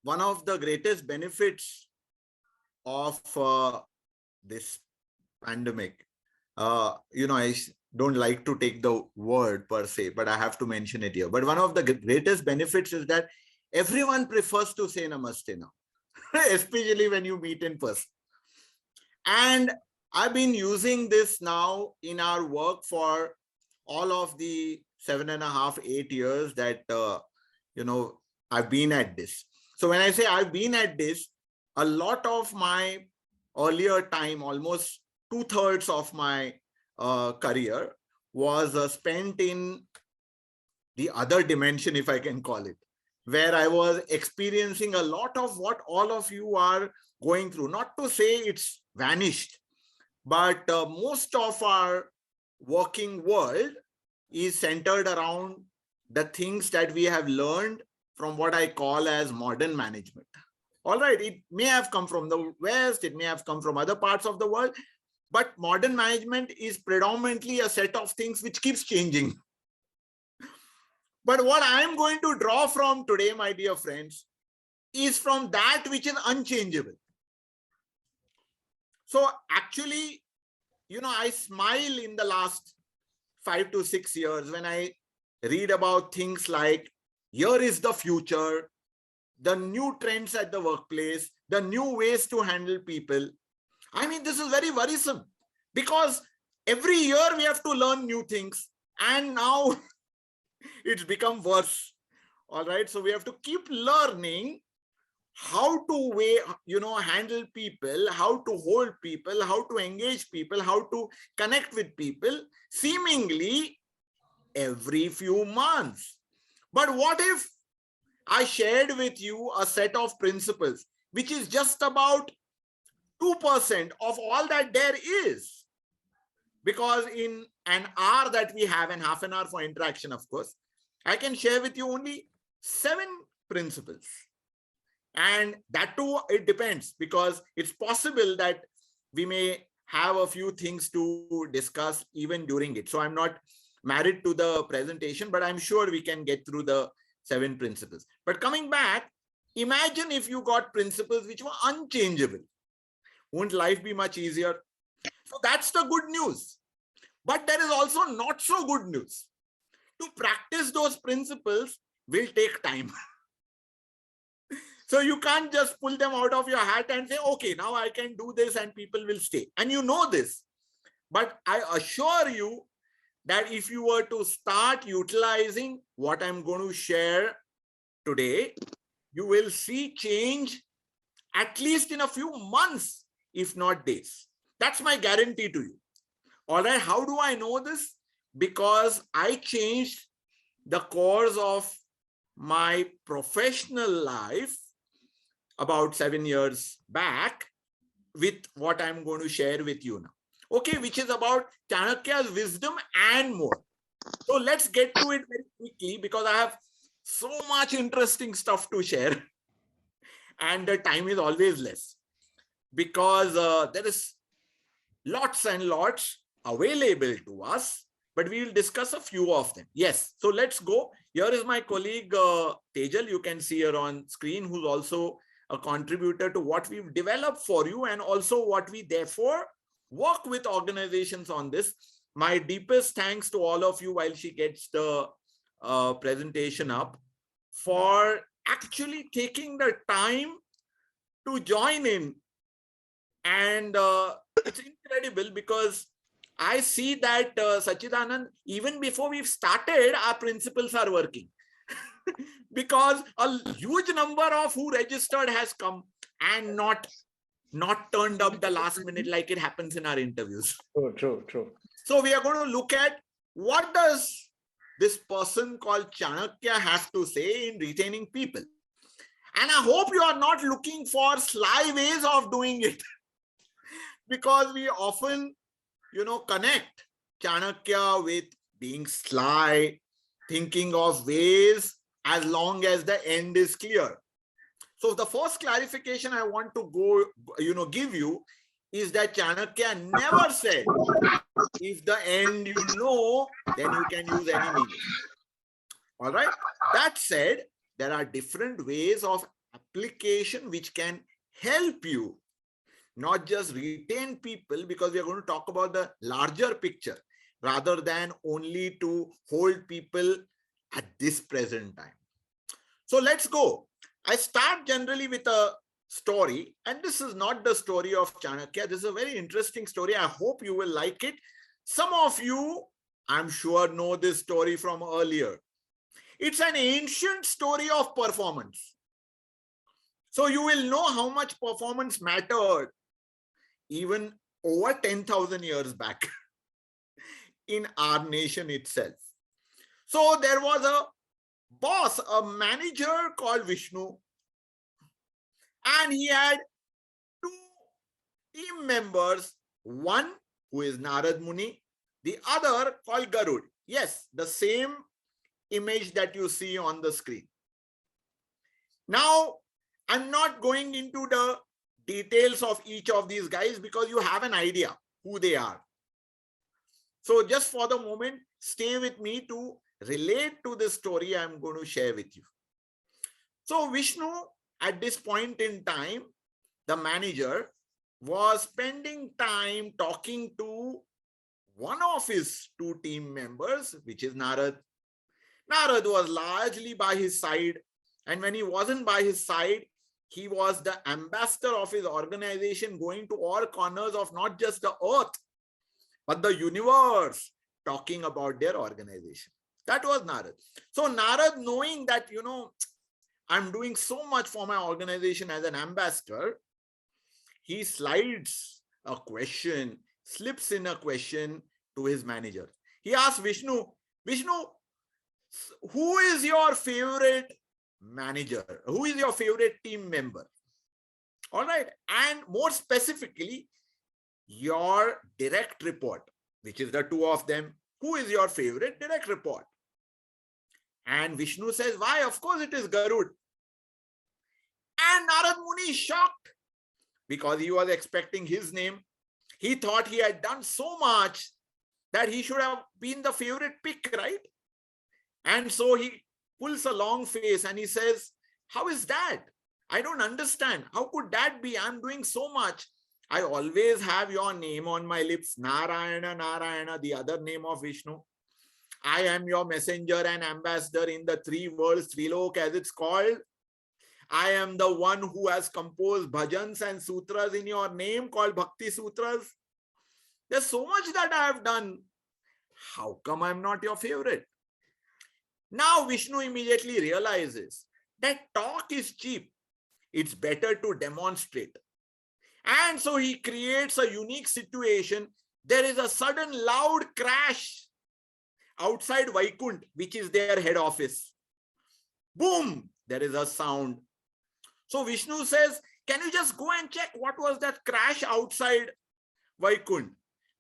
one of the greatest benefits of this pandemic, I don't like to take the word per se, but I have to mention it here. But one of the greatest benefits is that everyone prefers to say namaste now, especially when you meet in person. And I've been using this now in our work for all of the 7.5, 8 years that, I've been at this. So when I say I've been at this, a lot of my earlier time, almost 2/3 of my career was spent in the other dimension, if I can call it, where I was experiencing a lot of what all of you are going through. Not to say it's vanished, but most of our working world is centered around the things that we have learned from what I call as modern management. All right, it may have come from the West, it may have come from other parts of the world, but modern management is predominantly a set of things which keeps changing. But what I'm going to draw from today, my dear friends, is from that which is unchangeable. So actually, I smile in the last 5 to 6 years when I read about things like, here is the future, the new trends at the workplace, the new ways to handle people. I mean, this is very worrisome because every year we have to learn new things, and now it's become worse. All right. So we have to keep learning how to handle people, how to hold people, how to engage people, how to connect with people, seemingly every few months. But what if I shared with you a set of principles, which is just about 2% of all that there is? Because in an hour that we have, and half an hour for interaction, of course, I can share with you only 7 principles. And that too, it depends, because it's possible that we may have a few things to discuss even during it. So I'm not married to the presentation, but I'm sure we can get through the 7 principles. But coming back, imagine if you got principles which were unchangeable. Wouldn't life be much easier? So that's the good news. But there is also not so good news. To practice those principles will take time. So you can't just pull them out of your hat and say, okay, now I can do this and people will stay. And you know this. But I assure you that if you were to start utilizing what I'm going to share today, you will see change at least in a few months, if not days. That's my guarantee to you. All right, how do I know this? Because I changed the course of my professional life about 7 years back with what I'm going to share with you now. Okay, which is about Chanakya's wisdom and more. So let's get to it very quickly because I have so much interesting stuff to share and the time is always less because there is lots and lots available to us, but we will discuss a few of them. Yes, so let's go. Here is my colleague Tejal, you can see her on screen, who's also a contributor to what we've developed for you and also what we therefore work with organizations on this. My deepest thanks to all of you while she gets the presentation up for actually taking the time to join in. And it's incredible because I see that Sachidanand, even before we've started, our principles are working. Because a huge number of who registered has come and not turned up the last minute like it happens in our interviews. True. So we are going to look at what does this person called Chanakya have to say in retaining people. And I hope you are not looking for sly ways of doing it. Because we often, connect Chanakya with being sly, thinking of ways as long as the end is clear. So the first clarification I want to give you is that Chanakya never said, if the end you know, then you can use any means. All right. That said, there are different ways of application which can help you not just retain people, because we are going to talk about the larger picture rather than only to hold people at this present time. So let's go. I start generally with a story, and this is not the story of Chanakya. This is a very interesting story. I hope you will like it. Some of you, I'm sure, know this story from earlier. It's an ancient story of performance. So you will know how much performance mattered even over 10,000 years back in our nation itself. So there was a boss, a manager called Vishnu, and he had two team members, one who is Narad Muni, the other called Garud. Yes, the same image that you see on the screen. Now, I'm not going into the details of each of these guys because you have an idea who they are. So just for the moment, stay with me to relate to the story I'm going to share with you. So Vishnu, at this point in time, the manager was spending time talking to one of his two team members, which is Narad. Narad was largely by his side, and when he wasn't by his side, he was the ambassador of his organization, going to all corners of not just the earth, but the universe, talking about their organization. That was Narad. So Narad, knowing that, I'm doing so much for my organization as an ambassador, he slides a question, slips in a question to his manager. He asks Vishnu, who is your favorite manager? Who is your favorite team member? All right. And more specifically, your direct report, which is the two of them. Who is your favorite direct report? And Vishnu says, why? Of course it is Garud. And Narad Muni is shocked because he was expecting his name. He thought he had done so much that he should have been the favorite pick, right? And so he pulls a long face and he says, how is that? I don't understand. How could that be? I'm doing so much. I always have your name on my lips. Narayana, Narayana, the other name of Vishnu. I am your messenger and ambassador in the three worlds, Trilok as it's called. I am the one who has composed bhajans and sutras in your name called Bhakti Sutras. There's so much that I have done. How come I'm not your favorite? Now Vishnu immediately realizes that talk is cheap. It's better to demonstrate. And so he creates a unique situation. There is a sudden loud crash outside Vaikunth, which is their head office. Boom, there is a sound. So Vishnu says, can you just go and check what was that crash outside Vaikunth?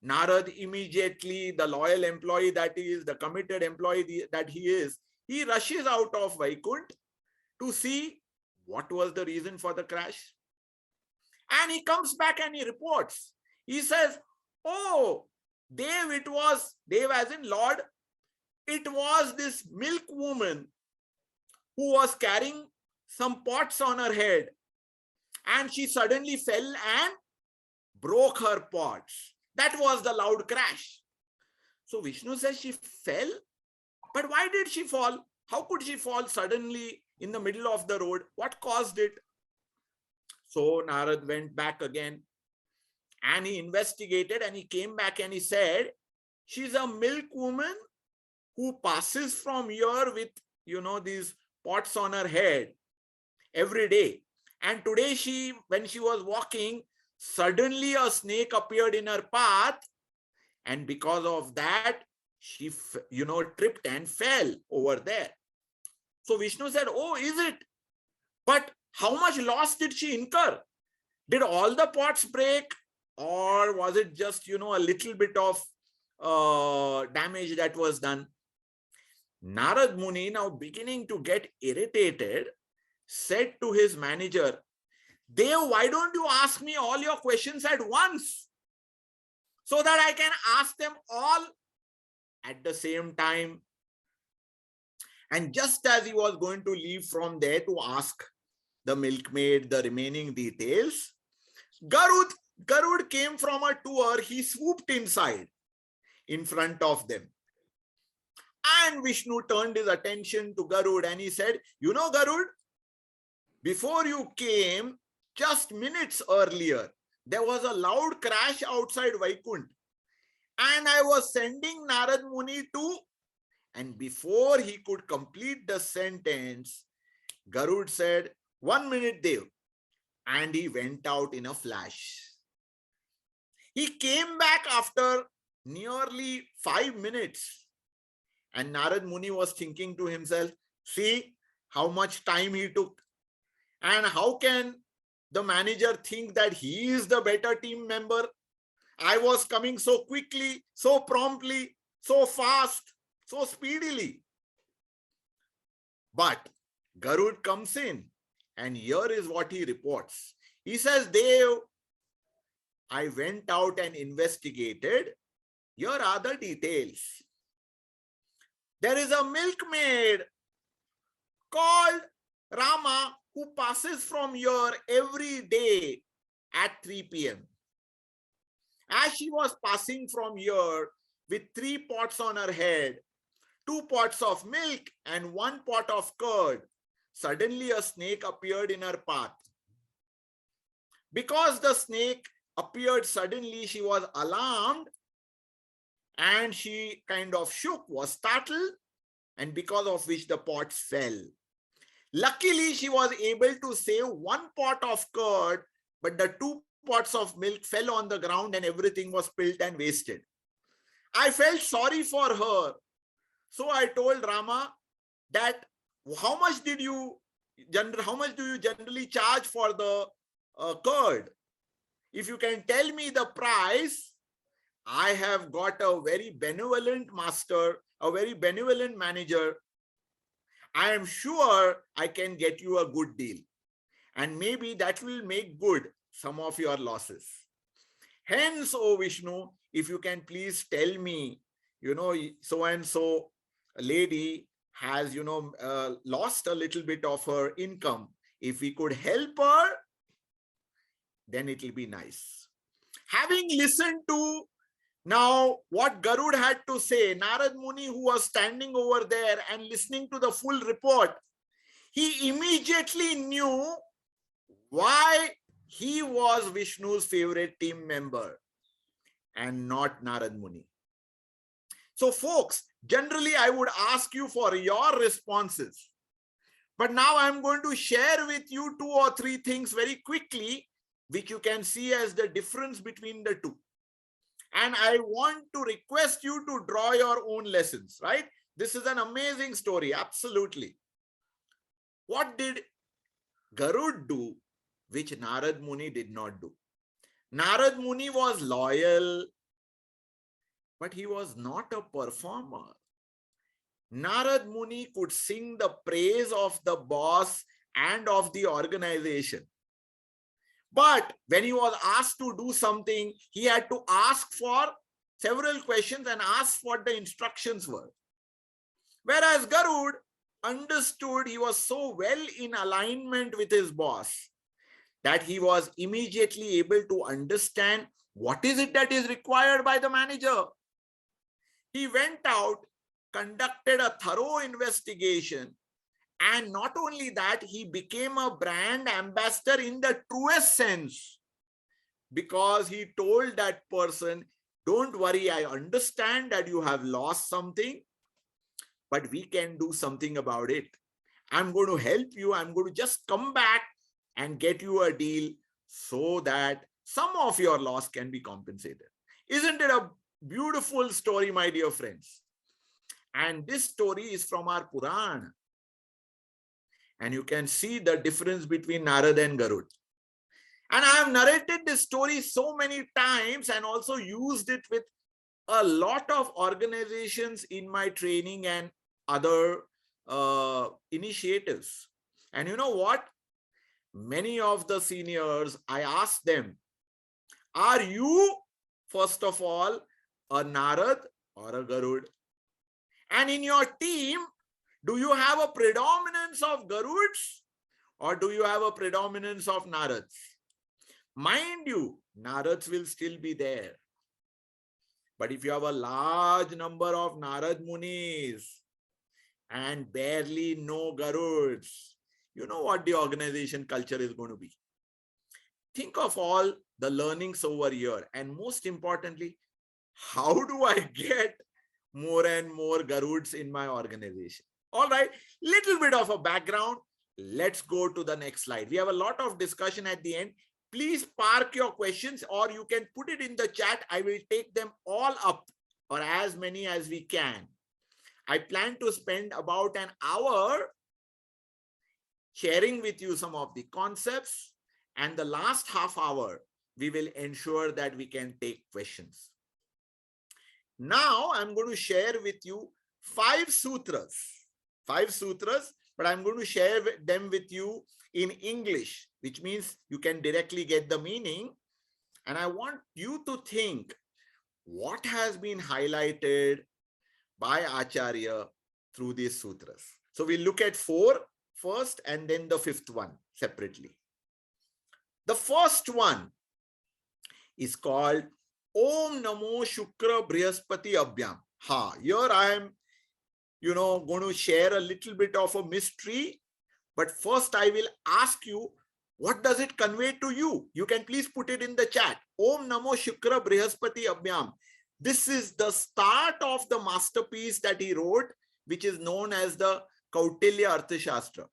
Narad immediately, the loyal employee that he is, the committed employee that he is, he rushes out of Vaikunth to see what was the reason for the crash. And he comes back and he reports. He says, oh, Dev, it was, Dev as in Lord, it was this milk woman who was carrying some pots on her head. And she suddenly fell and broke her pots. That was the loud crash. So Vishnu says she fell. But why did she fall? How could she fall suddenly in the middle of the road? What caused it? So Narad went back again and he investigated and he came back and he said, she's a milk woman who passes from here with, these pots on her head every day. And today when she was walking, suddenly a snake appeared in her path. And because of that, she, tripped and fell over there. So Vishnu said, oh, is it? But how much loss did she incur? Did all the pots break? Or was it just, a little bit of damage that was done? Narad Muni, now beginning to get irritated, said to his manager, Dev, why don't you ask me all your questions at once so that I can ask them all at the same time? And just as he was going to leave from there to ask, the milkmaid the remaining details. Garud came from a tour. He swooped inside in front of them. And Vishnu turned his attention to Garud and he said, you know, Garud, before you came, just minutes earlier, there was a loud crash outside Vaikunt. And I was sending Narad Muni to, and before he could complete the sentence, Garud said, 1 minute, Dev. And he went out in a flash. He came back after nearly 5 minutes. And Narad Muni was thinking to himself, see how much time he took. And how can the manager think that he is the better team member? I was coming so quickly, so promptly, so fast, so speedily. But Garud comes in and here is what he reports. He says, Dev, I went out and investigated. Here are the details. There is a milkmaid called Rama who passes from here every day at 3 p.m. As she was passing from here with 3 pots on her head, 2 pots of milk and 1 pot of curd, suddenly a snake appeared in her path. Because the snake appeared suddenly, she was alarmed and she kind of shook, was startled, and because of which the pots fell. Luckily, she was able to save 1 pot of curd, but the 2 pots of milk fell on the ground and everything was spilled and wasted. I felt sorry for her. So I told Rama that how much do you generally charge for the curd? If you can tell me the price, I have got a very benevolent master, a very benevolent manager. I am sure I can get you a good deal. And maybe that will make good some of your losses. Hence, O Vishnu, if you can please tell me, so-and-so lady has, lost a little bit of her income. If we could help her, then it will be nice. Having listened to now what Garud had to say, Narad Muni, who was standing over there and listening to the full report, he immediately knew why he was Vishnu's favorite team member and not Narad Muni. So folks, generally I would ask you for your responses. But now I'm going to share with you 2 or 3 things very quickly, which you can see as the difference between the two. And I want to request you to draw your own lessons, right? This is an amazing story, absolutely. What did Garud do, which Narad Muni did not do? Narad Muni was loyal, but he was not a performer. Narad Muni could sing the praise of the boss and of the organization. But when he was asked to do something, he had to ask for several questions and ask what the instructions were. Whereas Garud understood, he was so well in alignment with his boss that he was immediately able to understand what is it that is required by the manager. He went out, conducted a thorough investigation, and not only that, he became a brand ambassador in the truest sense, because he told that person, don't worry, I understand that you have lost something, but we can do something about it. I'm going to help you. I'm going to just come back and get you a deal so that some of your loss can be compensated. Isn't it a beautiful story, my dear friends? And this story is from our Purana. And you can see the difference between Narad and Garud. And I have narrated this story so many times and also used it with a lot of organizations in my training and other initiatives. And you know what? Many of the seniors, I asked them, are you, first of all, a Narad or a Garud? And in your team, do you have a predominance of Garuds Or do you have a predominance of Narads? Mind you, Narads will still be there. But if you have a large number of Narad Munis and barely no Garuds, you know what the organization culture is going to be. Think of all the learnings over here. And most importantly, how do I get more and more Garuds in my organization? All right, little bit of a background. Let's go to the next slide. We have a lot of discussion at the end. Please park your questions or you can put it in the chat. I will take them all up or as many as we can. I plan to spend about an hour sharing with you some of the concepts, and the last half hour, we will ensure that we can take questions. Now, I'm going to share with you 5 sutras, but I'm going to share them with you in English, which means you can directly get the meaning. And I want you to think what has been highlighted by Acharya through these sutras. So we'll look at 4 first and then the 5th one separately. The first one is called Om Namo Shukra Brihaspati Abhyam. Here I am, going to share a little bit of a mystery. But first I will ask you, what does it convey to you? You can please put it in the chat. Om Namo Shukra Brihaspati Abhyam. This is the start of the masterpiece that he wrote, which is known as the Kautilya Arthashastra.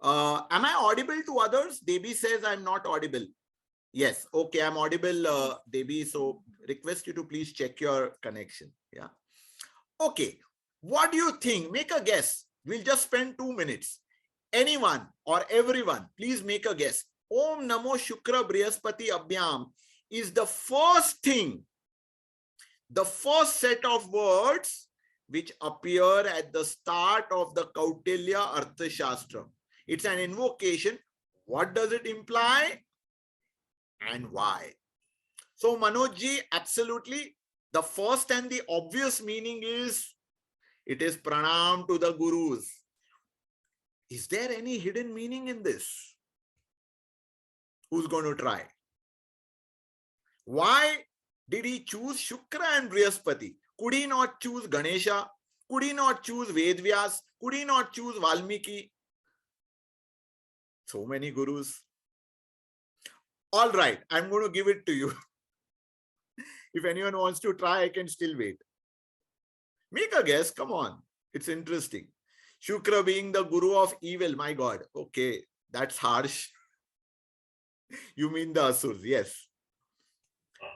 Am I audible to others? Devi says I'm not audible. Yes. Okay, I'm audible, Devi. So request you to please check your connection. Yeah. Okay. What do you think? Make a guess. We'll just spend 2 minutes. Anyone or everyone, please make a guess. Om Namo Shukra Brihaspati Abhyam is the first thing, the first set of words which appear at the start of the Kautilya Arthashastra. It's an invocation. What does it imply and why? So Manojji, absolutely. The first and the obvious meaning is it is pranam to the gurus. Is there any hidden meaning in this? Who's going to try? Why did he choose Shukra and Brihaspati? Could he not choose Ganesha? Could he not choose Vedvyas? Could he not choose Valmiki? So many gurus. All right, I'm going to give it to you. If anyone wants to try, I can still wait. Make a guess. Come on. It's interesting. Shukra being the guru of evil. My God. Okay, that's harsh. You mean the Asurs. Yes.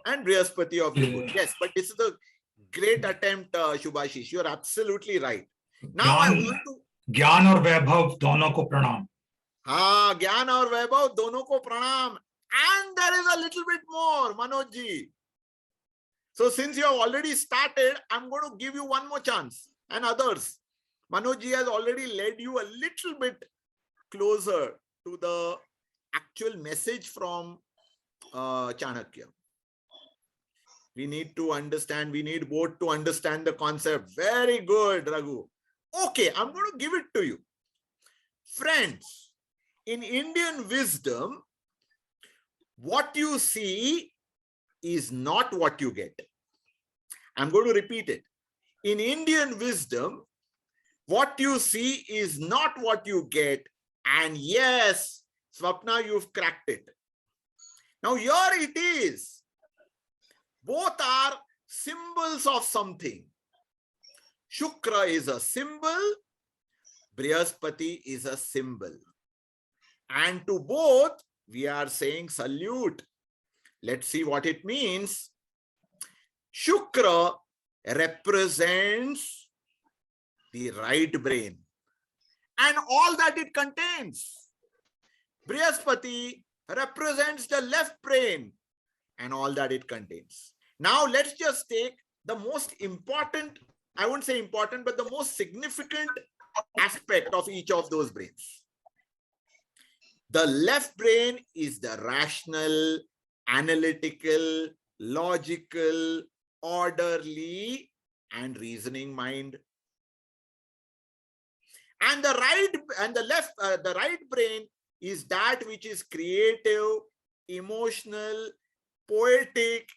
And Brihaspati of the good. Yes, but this is a great attempt, Shubhashish. You're absolutely right. Now I want to... ज्ञान और वैभव दोनों को प्रणाम. हाँ, ज्ञान और वैभव दोनों को प्रणाम. And there is a little bit more, Manojji. So since you have already started, I'm going to give you one more chance. And others. Manojji has already led you a little bit closer to the actual message from Chanakya. We need to understand, we need both to understand the concept. Very good, Raghu. Okay, I'm going to give it to you. Friends, in Indian wisdom, what you see is not what you get. I'm going to repeat it. In Indian wisdom, what you see is not what you get. And yes, Swapna, you've cracked it. Now here it is. Both are symbols of something. Shukra is a symbol. Brihaspati is a symbol. And to both, we are saying salute. Let's see what it means. Shukra represents the right brain and all that it contains. Brihaspati represents the left brain and all that it contains. Now let's just take the most important, I won't say important, but the most significant aspect of each of those brains. The left brain is the rational, analytical, logical, orderly, and reasoning mind. And the right brain is that which is creative, emotional, poetic,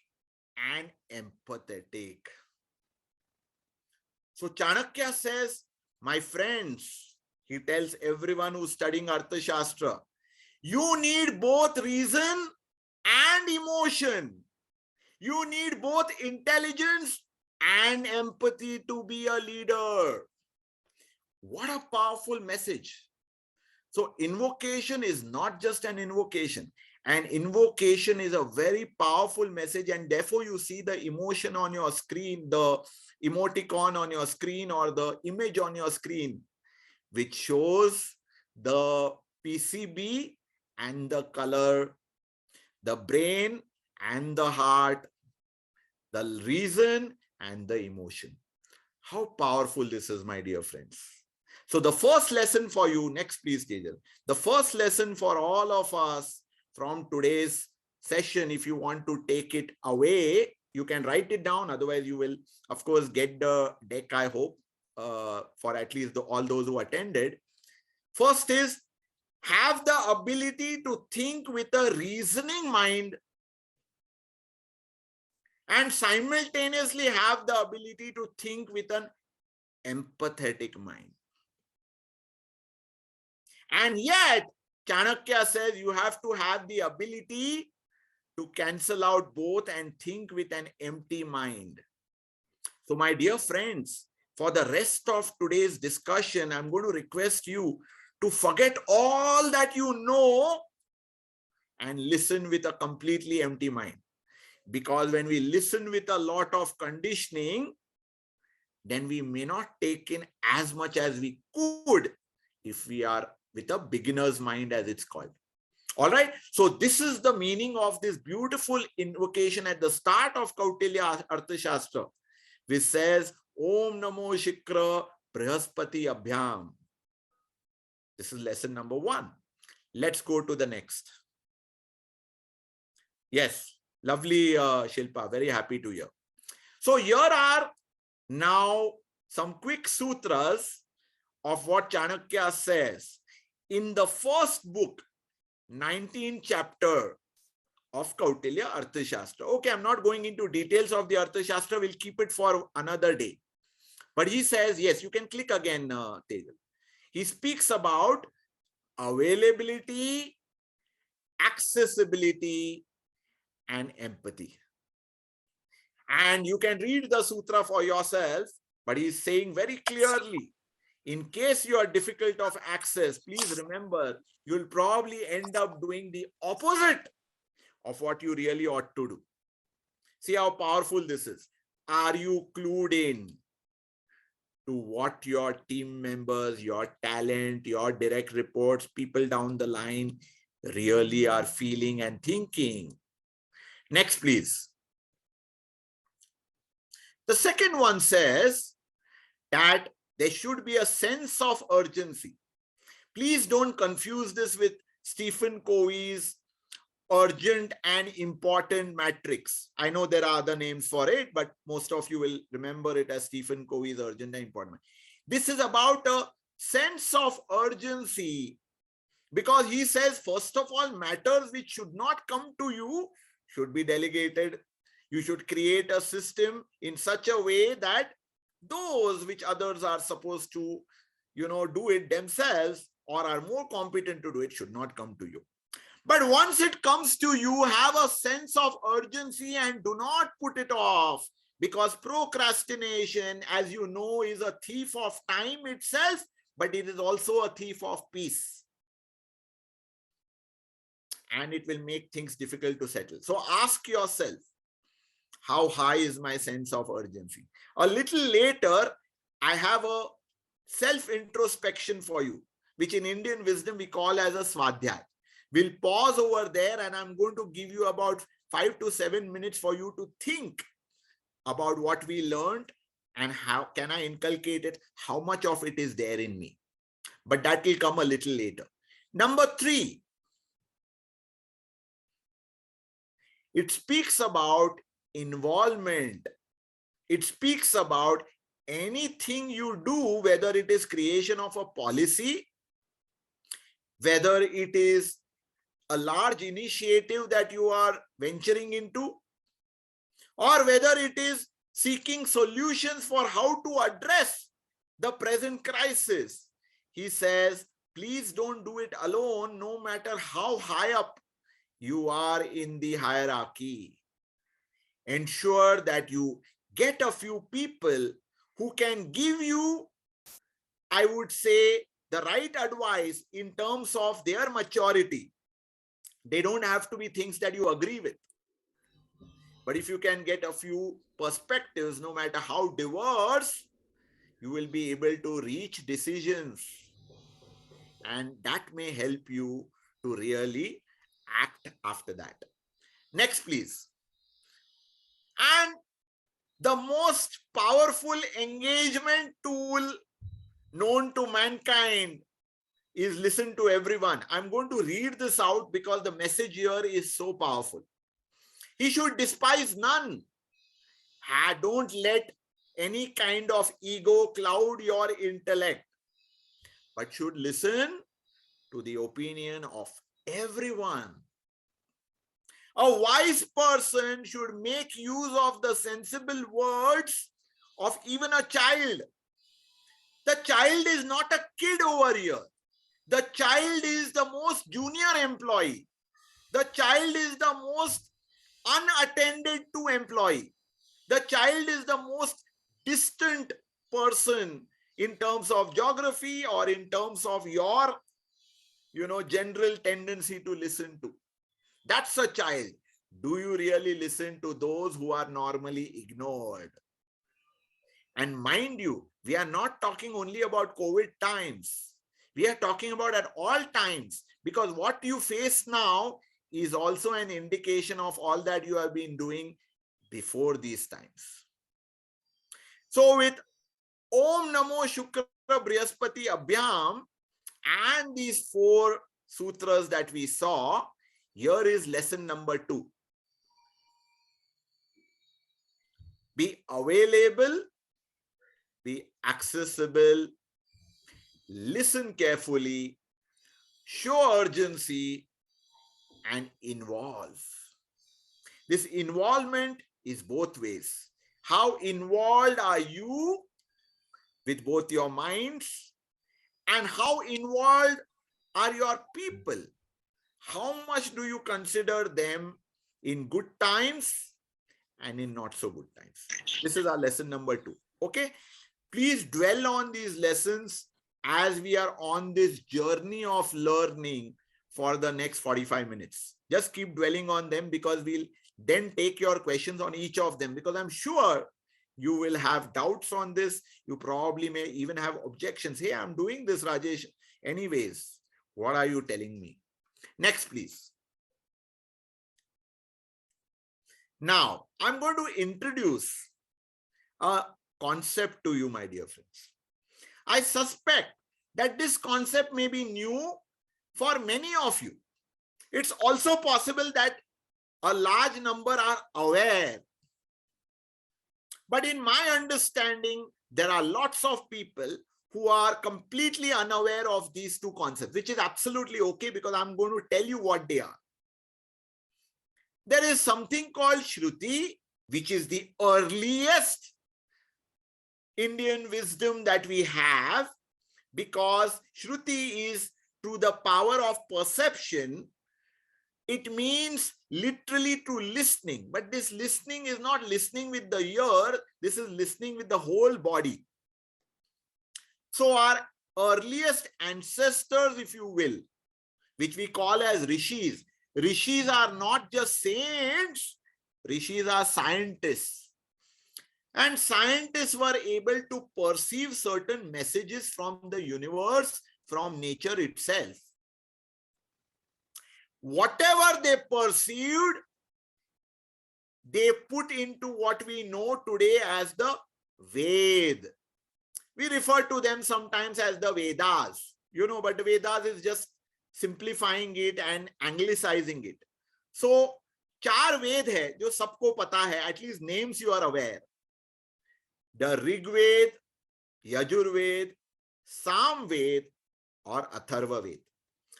and empathetic. So Chanakya says, my friends, he tells everyone who's studying Arthashastra, you need both reason and emotion. You need both intelligence and empathy to be a leader. What a powerful message. So invocation is not just an invocation. An invocation is a very powerful message, and therefore you see the emotion on your screen, the emoticon on your screen, or the image on your screen, which shows the PCB and the color, the brain and the heart, the reason and the emotion. How powerful this is, my dear friends. So the first lesson for you, next please, Tejal. The first lesson for all of us from today's session, if you want to take it away, you can write it down. Otherwise, you will, of course, get the deck, I hope, for at least all those who attended. First is, have the ability to think with a reasoning mind and simultaneously have the ability to think with an empathetic mind. And yet, Chanakya says you have to have the ability to cancel out both and think with an empty mind. So my dear friends, for the rest of today's discussion, I'm going to request you to forget all that you know and listen with a completely empty mind. Because when we listen with a lot of conditioning, then we may not take in as much as we could if we are with a beginner's mind, as it's called. All right. So this is the meaning of this beautiful invocation at the start of Kautilya Arthashastra, which says, Om Namo Shikra Brihaspati Abhyam. This is lesson number 1. Let's go to the next. Yes, lovely, Shilpa. Very happy to hear. So here are now some quick sutras of what Chanakya says in the first book, 19th chapter of Kautilya Arthashastra. Okay, I'm not going into details of the Arthashastra. We'll keep it for another day. But he says, yes, you can click again, Tejal. He speaks about availability, accessibility, and empathy. And you can read the sutra for yourself, but he's saying very clearly, in case you are difficult of access, please remember, you'll probably end up doing the opposite of what you really ought to do. See how powerful this is. Are you clued in to what your team members, your talent, your direct reports, people down the line really are feeling and thinking? Next, please. The second one says that there should be a sense of urgency. Please don't confuse this with Stephen Covey's urgent and important matrix. I know there are other names for it, but most of you will remember it as Stephen Covey's urgent and important. This is about a sense of urgency, because he says, first of all, matters which should not come to you should be delegated. You should create a system in such a way that those which others are supposed to, do it themselves or are more competent to do it should not come to you. But once it comes to you, have a sense of urgency and do not put it off, because procrastination, as you know, is a thief of time itself, but it is also a thief of peace. And it will make things difficult to settle. So ask yourself, how high is my sense of urgency? A little later, I have a self-introspection for you, which in Indian wisdom we call as a swadhyay. We'll pause over there and I'm going to give you about 5 to 7 minutes for you to think about what we learned and how can I inculcate it, how much of it is there in me. But that will come a little later. Number 3, it speaks about involvement. It speaks about anything you do, whether it is creation of a policy, whether it is a large initiative that you are venturing into, or whether it is seeking solutions for how to address the present crisis. He says, please don't do it alone, no matter how high up you are in the hierarchy. Ensure that you get a few people who can give you, I would say, the right advice in terms of their maturity. They don't have to be things that you agree with. But if you can get a few perspectives, no matter how diverse, you will be able to reach decisions. And that may help you to really act after that. Next, please. And the most powerful engagement tool known to mankind is listen to everyone. I'm going to read this out because the message here is so powerful. He should despise none. Don't let any kind of ego cloud your intellect, but should listen to the opinion of everyone. A wise person should make use of the sensible words of even a child. The child is not a kid over here. The child is the most junior employee. The child is the most unattended to employee. The child is the most distant person in terms of geography or in terms of your, general tendency to listen to. That's a child. Do you really listen to those who are normally ignored? And mind you, we are not talking only about COVID times. We are talking about at all times, because what you face now is also an indication of all that you have been doing before these times. So with Om Namo Shukra Brihaspati Abhyam and these 4 sutras that we saw, here is lesson number 2. Be available, be accessible, listen carefully, show urgency, and involve. This involvement is both ways. How involved are you with both your minds, and how involved are your people? How much do you consider them in good times and in not so good times? This is our lesson number 2. Okay, please dwell on these lessons as we are on this journey of learning for the next 45 minutes. Just keep dwelling on them, because we'll then take your questions on each of them, because I'm sure you will have doubts on this. You probably may even have objections. Hey, I'm doing this, Rajesh. Anyways, what are you telling me? Next, please. Now, I'm going to introduce a concept to you, my dear friends. I suspect that this concept may be new for many of you. It's also possible that a large number are aware. But in my understanding, there are lots of people who are completely unaware of these 2 concepts, which is absolutely okay, because I'm going to tell you what they are. There is something called Shruti, which is the earliest Indian wisdom that we have, because Shruti is through the power of perception. It means literally to listening, but this listening is not listening with the ear. This is listening with the whole body. So our earliest ancestors, if you will, which we call as rishis. Rishis are not just saints. Rishis are scientists. And scientists were able to perceive certain messages from the universe, from nature itself. Whatever they perceived, they put into what we know today as the Ved. We refer to them sometimes as the Vedas, but the Vedas is just simplifying it and anglicizing it. So, 4 Ved hai, jo sabko pata hai, at least names you are aware. The Rig Ved, Yajur Ved, Sam Ved, or Atharva Ved.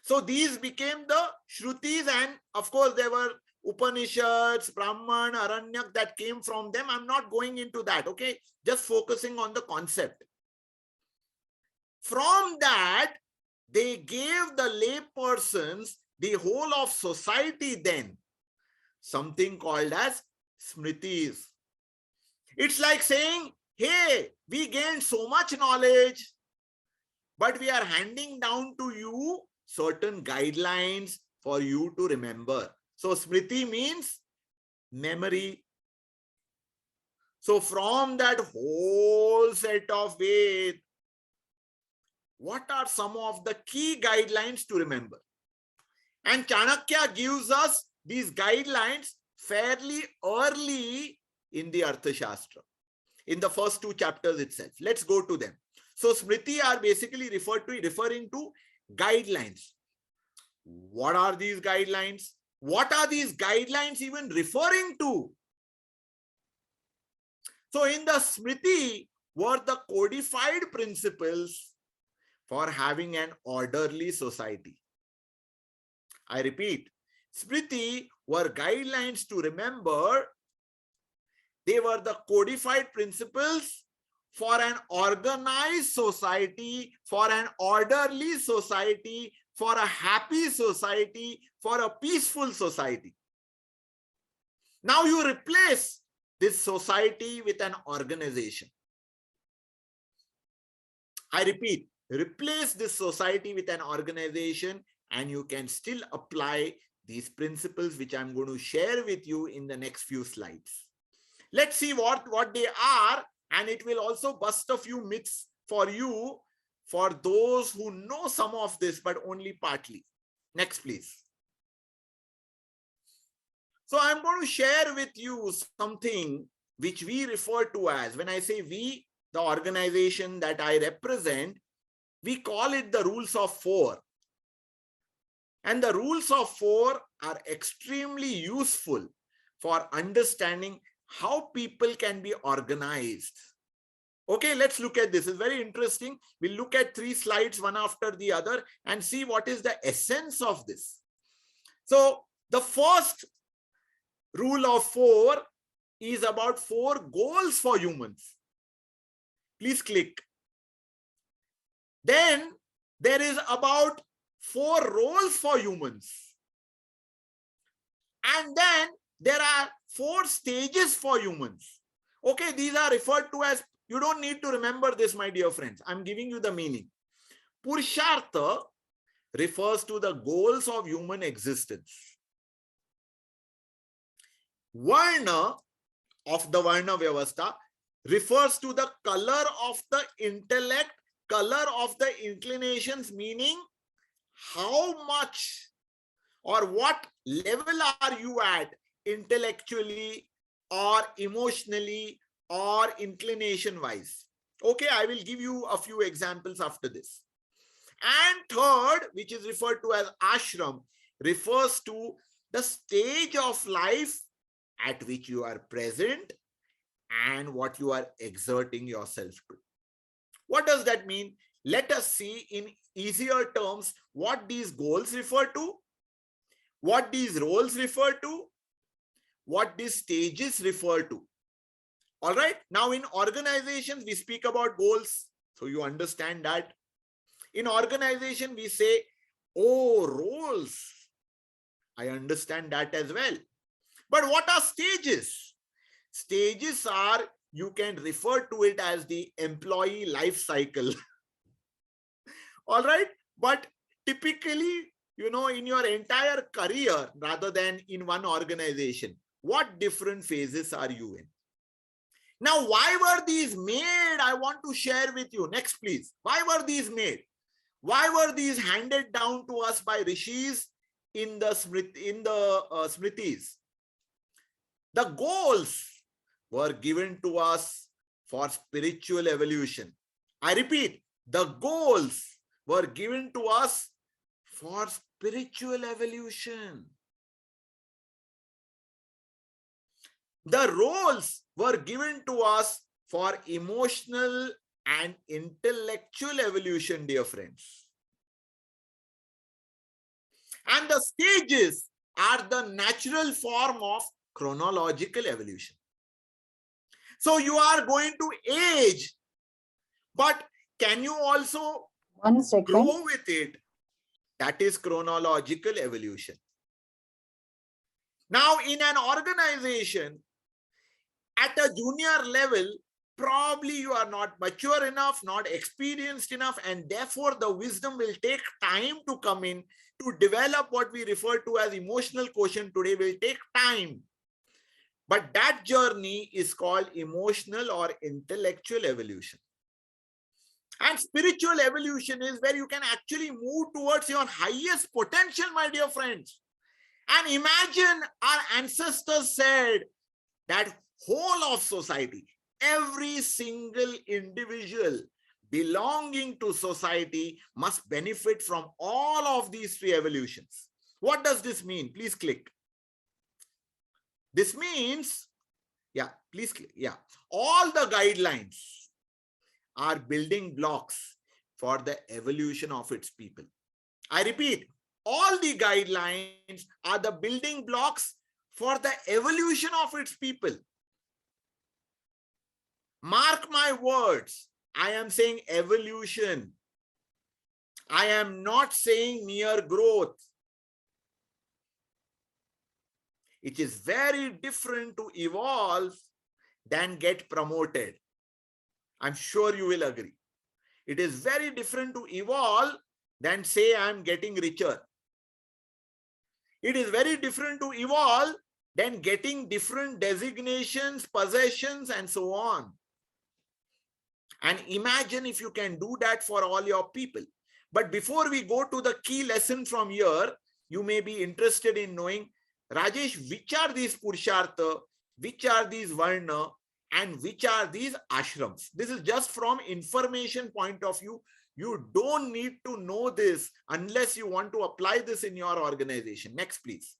So these became the Shrutis, and of course there were Upanishads, Brahman, Aranyak that came from them. I'm not going into that, okay? Just focusing on the concept. From that, they gave the lay persons, the whole of society then, something called as Smritis. It's like saying, hey, we gained so much knowledge, but we are handing down to you certain guidelines for you to remember. So Smriti means memory. So from that whole set of Ved, what are some of the key guidelines to remember? And Chanakya gives us these guidelines fairly early in the Arthashastra, in the first 2 chapters itself. Let's go to them. So Smriti are basically referring to guidelines. What are these guidelines? What are these guidelines even referring to? So in the Smriti were the codified principles for having an orderly society. I repeat, Smriti were guidelines to remember. They were the codified principles for an organized society, for an orderly society, for a happy society, for a peaceful society. Now you replace this society with an organization. I repeat, replace this society with an organization, and you can still apply these principles which I'm going to share with you in the next few slides. Let's see what they are, and it will also bust a few myths for you, for those who know some of this, but only partly. Next, please. So I'm going to share with you something which we refer to as, when I say we, the organization that I represent, we call it the rules of 4. And the rules of 4 are extremely useful for understanding how people can be organized. Okay, let's look at this. It's very interesting. We'll look at 3 slides, one after the other, and see what is the essence of this. So the first rule of 4 is about 4 goals for humans. Please click. Then there is about 4 roles for humans. And then there are 4 stages for humans. Okay, these are referred to as, you don't need to remember this, my dear friends. I'm giving you the meaning. Purushartha refers to the goals of human existence. Varna of the Varna Vyavastha refers to the color of the intellect, color of the inclinations, meaning how much or what level are you at intellectually or emotionally or inclination wise. Okay, I will give you a few examples after this. And third, which is referred to as ashram, refers to the stage of life at which you are present and what you are exerting yourself to. What does that mean? Let us see in easier terms what these goals refer to, what these roles refer to, what these stages refer to. All right. Now in organizations, we speak about goals. So you understand that. In organization, we say, oh, roles. I understand that as well. But what are stages? Stages are, you can refer to it as the employee life cycle. All right. But typically, you know, in your entire career, rather than in one organization, what different phases are you in? Now, why were these made? I want to share with you. Next, please. Why were these made? Why were these handed down to us by rishis in the Smritis? The goals were given to us for spiritual evolution. I repeat, the goals were given to us for spiritual evolution. The roles were given to us for emotional and intellectual evolution, dear friends. And the stages are the natural form of chronological evolution. So you are going to age, but can you also 1 second. grow with it? That is chronological evolution. Now, in an organization, at a junior level, probably you are not mature enough, not experienced enough, and therefore the wisdom will take time to come in to develop what we refer to as emotional quotient today will take time. But that journey is called emotional or intellectual evolution. And spiritual evolution is where you can actually move towards your highest potential, my dear friends. And imagine our ancestors said that whole of society, every single individual belonging to society must benefit from all of these three evolutions. What does this mean? Please click. This means, please click. All the guidelines are building blocks for the evolution of its people. I repeat, all the guidelines are the building blocks for the evolution of its people. Mark my words, I am saying evolution. I am not saying mere growth. It is very different to evolve than get promoted. I'm sure you will agree. It is very different to evolve than say I'm getting richer. It is very different to evolve than getting different designations, possessions, and so on. And imagine if you can do that for all your people. But before we go to the key lesson from here, you may be interested in knowing, Rajesh, which are these Purushartha, which are these Varna, and which are these ashrams? This is just from information point of view. You don't need to know this unless you want to apply this in your organization. Next, please.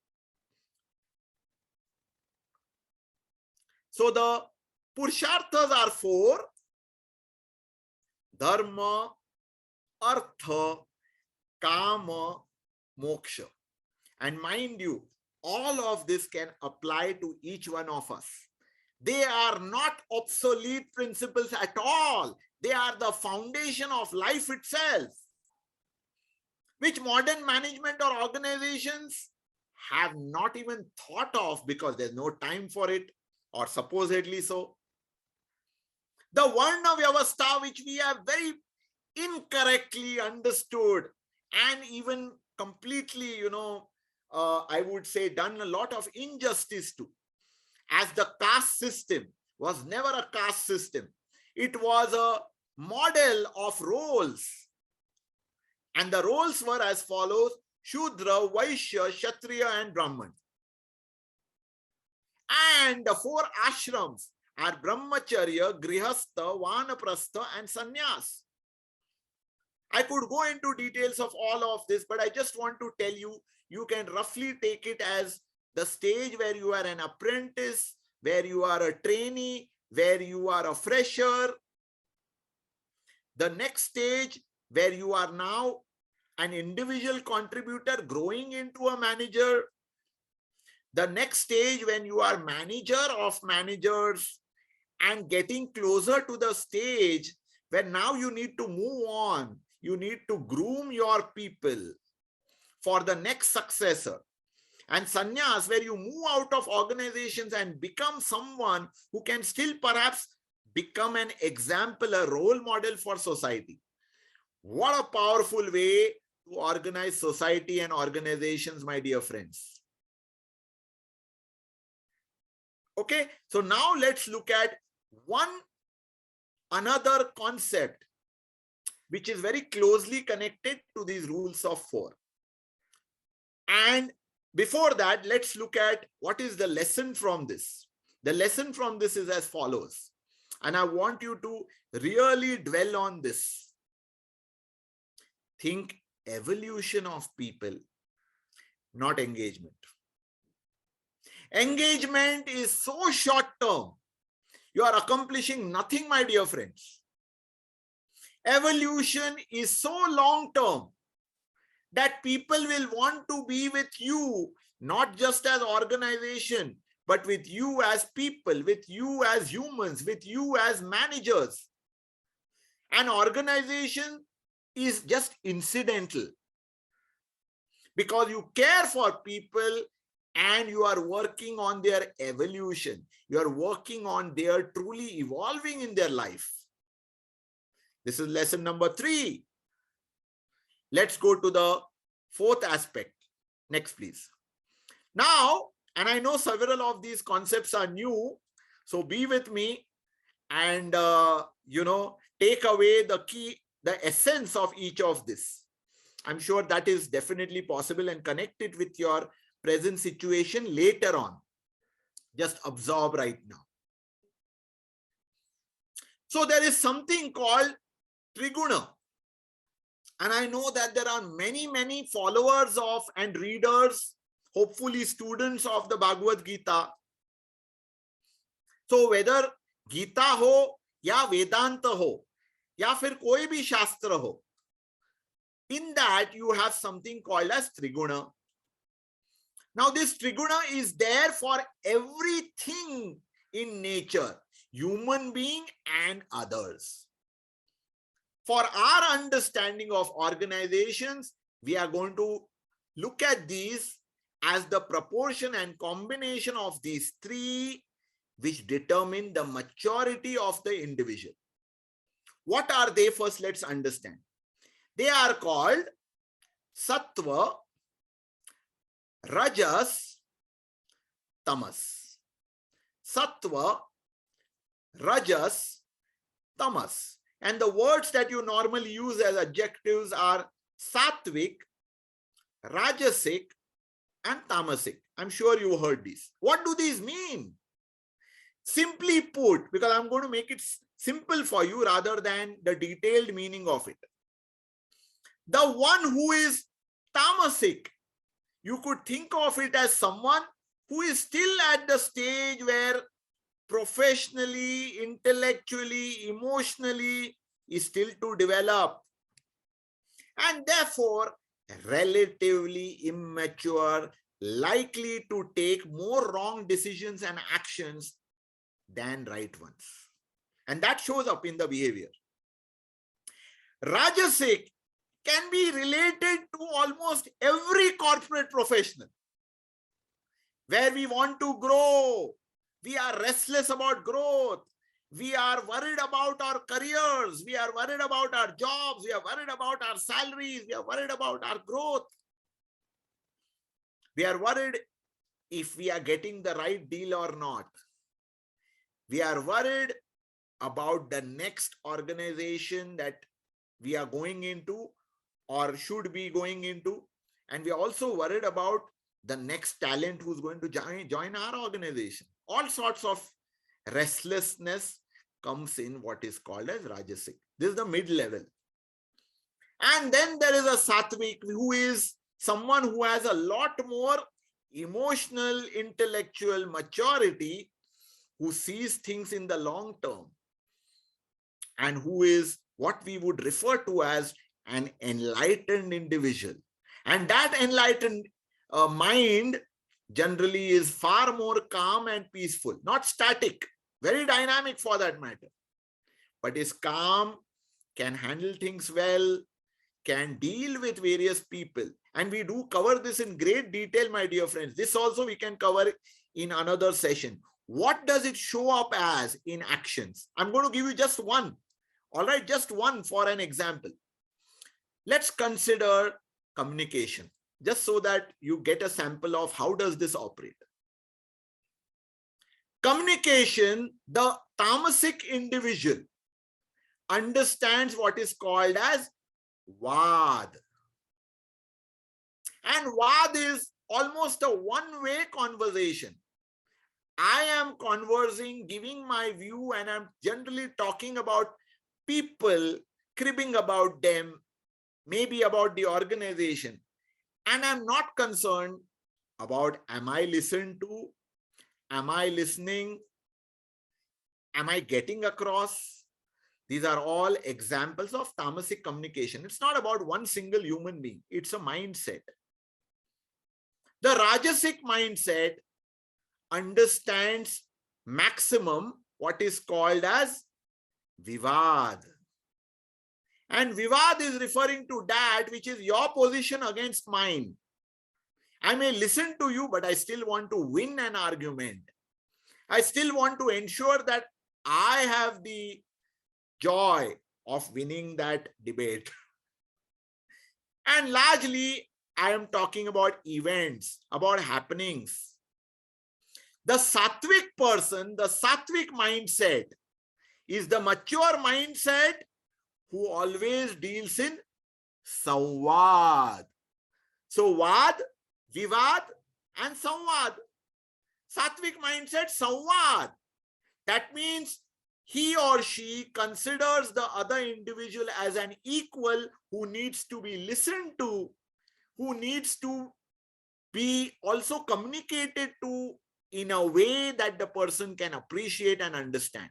So the Purusharthas are 4. Dharma, Artha, Kama, Moksha. And mind you, all of this can apply to each one of us. They are not obsolete principles at all. They are the foundation of life itself, which modern management or organizations have not even thought of because there's no time for it, or supposedly so. The Varna Vyavastha, which we have very incorrectly understood and even completely, I would say done a lot of injustice to, as the caste system was never a caste system. It was a model of roles. And the roles were as follows: Shudra, Vaishya, Kshatriya, and Brahman. And the 4 ashrams are Brahmacharya, Grihastha, Vanaprastha, and Sannyas. I could go into details of all of this, but I just want to tell you, you can roughly take it as the stage where you are an apprentice, where you are a trainee, where you are a fresher. The next stage where you are now an individual contributor growing into a manager. The next stage when you are manager of managers and getting closer to the stage where now you need to move on. You need to groom your people for the next successor. And sannyas, where you move out of organizations and become someone who can still perhaps become an example, a role model for society. What a powerful way to organize society and organizations, my dear friends. Okay, so now let's look at another concept which is very closely connected to these rules of 4. And before that, let's look at what is the lesson from this. The lesson from this is as follows. And I want you to really dwell on this. Think evolution of people, not engagement. Engagement is so short term. You are accomplishing nothing, my dear friends. Evolution is so long term. that people will want to be with you, not just as organization, but with you as people, with you as humans, with you as managers. An organization is just incidental because you care for people and you are working on their evolution. You are working on their truly evolving in their life. This is lesson number 3. Let's go to the 4th aspect. Next, please. Now, and I know several of these concepts are new, so be with me and, take away the key, the essence of each of this. I'm sure that is definitely possible, and connect it with your present situation later on. Just absorb right now. So there is something called Triguna. And I know that there are many followers of and readers, hopefully students of the Bhagavad Gita. So whether Gita ho ya Vedanta ho ya fir koi bhi shastra ho, in that you have something called as Triguna. Now this Triguna is there for everything in nature, human being and others. For our understanding of organizations, we are going to look at these as the proportion and combination of these 3 which determine the maturity of the individual. What are they? First, let's understand. They are called Sattva, Rajas, Tamas. Sattva, Rajas, Tamas. And the words that you normally use as adjectives are Sattvic, Rajasic, and Tamasic. I'm sure you heard these. What do these mean? Simply put, because I'm going to make it simple for you rather than the detailed meaning of it. The one who is Tamasic, you could think of it as someone who is still at the stage where professionally, intellectually, emotionally is still to develop, and therefore relatively immature, likely to take more wrong decisions and actions than right ones. And that shows up in the behavior. Rajasic can be related to almost every corporate professional where we want to grow. We are restless about growth. We are worried about our careers. We are worried about our jobs. We are worried about our salaries. We are worried about our growth. We are worried if we are getting the right deal or not. We are worried about the next organization that we are going into or should be going into. And we are also worried about the next talent who's going to join our organization. All sorts of restlessness comes in what is called as Rajasic. This is the mid-level. And then there is a Sattvic, who is someone who has a lot more emotional, intellectual maturity, who sees things in the long term, and who is what we would refer to as an enlightened individual. And that enlightened mind generally is far more calm and peaceful, not static, very dynamic for that matter, but is calm, can handle things well, can deal with various people. And we do cover this in great detail, my dear friends. This also we can cover in another session. What does it show up as in actions? I'm going to give you just one. All right, just one for an example. Let's consider communication, just so that you get a sample of how does this operate. Communication, the tamasic individual understands what is called as Vad. And Vad is almost a one-way conversation. I am conversing, giving my view, and I'm generally talking about people, cribbing about them, maybe about the organization. And I'm not concerned about, am I listened to? Am I listening? Am I getting across? These are all examples of tamasic communication. It's not about one single human being. It's a mindset. The Rajasic mindset understands maximum what is called as Vivad. And Vivad is referring to that which is your position against mine. I may listen to you, but I still want to win an argument. I still want to ensure that I have the joy of winning that debate. And largely, I am talking about events, about happenings. The Sattvic person, the Sattvic mindset is the mature mindset who always deals in Samvad. So Vad, Vivad, and Samvad. Sattvic mindset, Samvad. That means he or she considers the other individual as an equal who needs to be listened to, who needs to be also communicated to in a way that the person can appreciate and understand.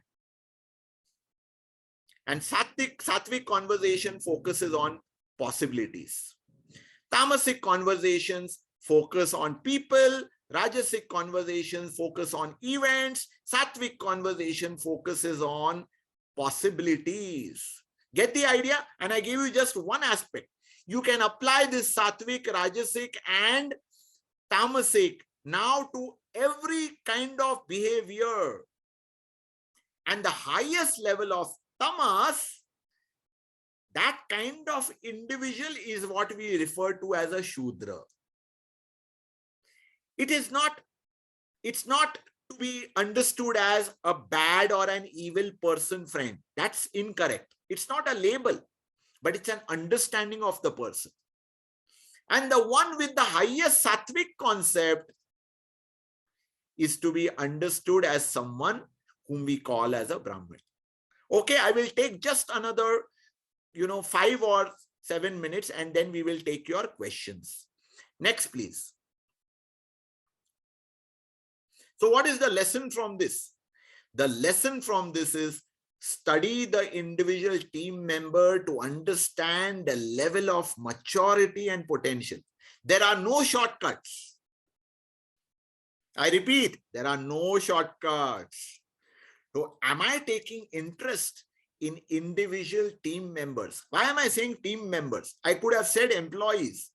And Sattvic conversation focuses on possibilities. Tamasic conversations focus on people. Rajasic conversations focus on events. Sattvic conversation focuses on possibilities. Get the idea? And I gave you just one aspect. You can apply this Sattvic, Rajasic, and Tamasic now to every kind of behavior. And the highest level of tamas, that kind of individual is what we refer to as a Shudra. It's not to be understood as a bad or an evil person, friend. That's incorrect. It's not a label, but it's an understanding of the person. And the one with the highest Sattvic concept is to be understood as someone whom we call as a Brahmin. Okay, I will take just another, 5 or 7 minutes, and then we will take your questions. Next, please. So what is the lesson from this? The lesson from this is study the individual team member to understand the level of maturity and potential. There are no shortcuts. I repeat, there are no shortcuts. So am I taking interest in individual team members? Why am I saying team members? I could have said employees.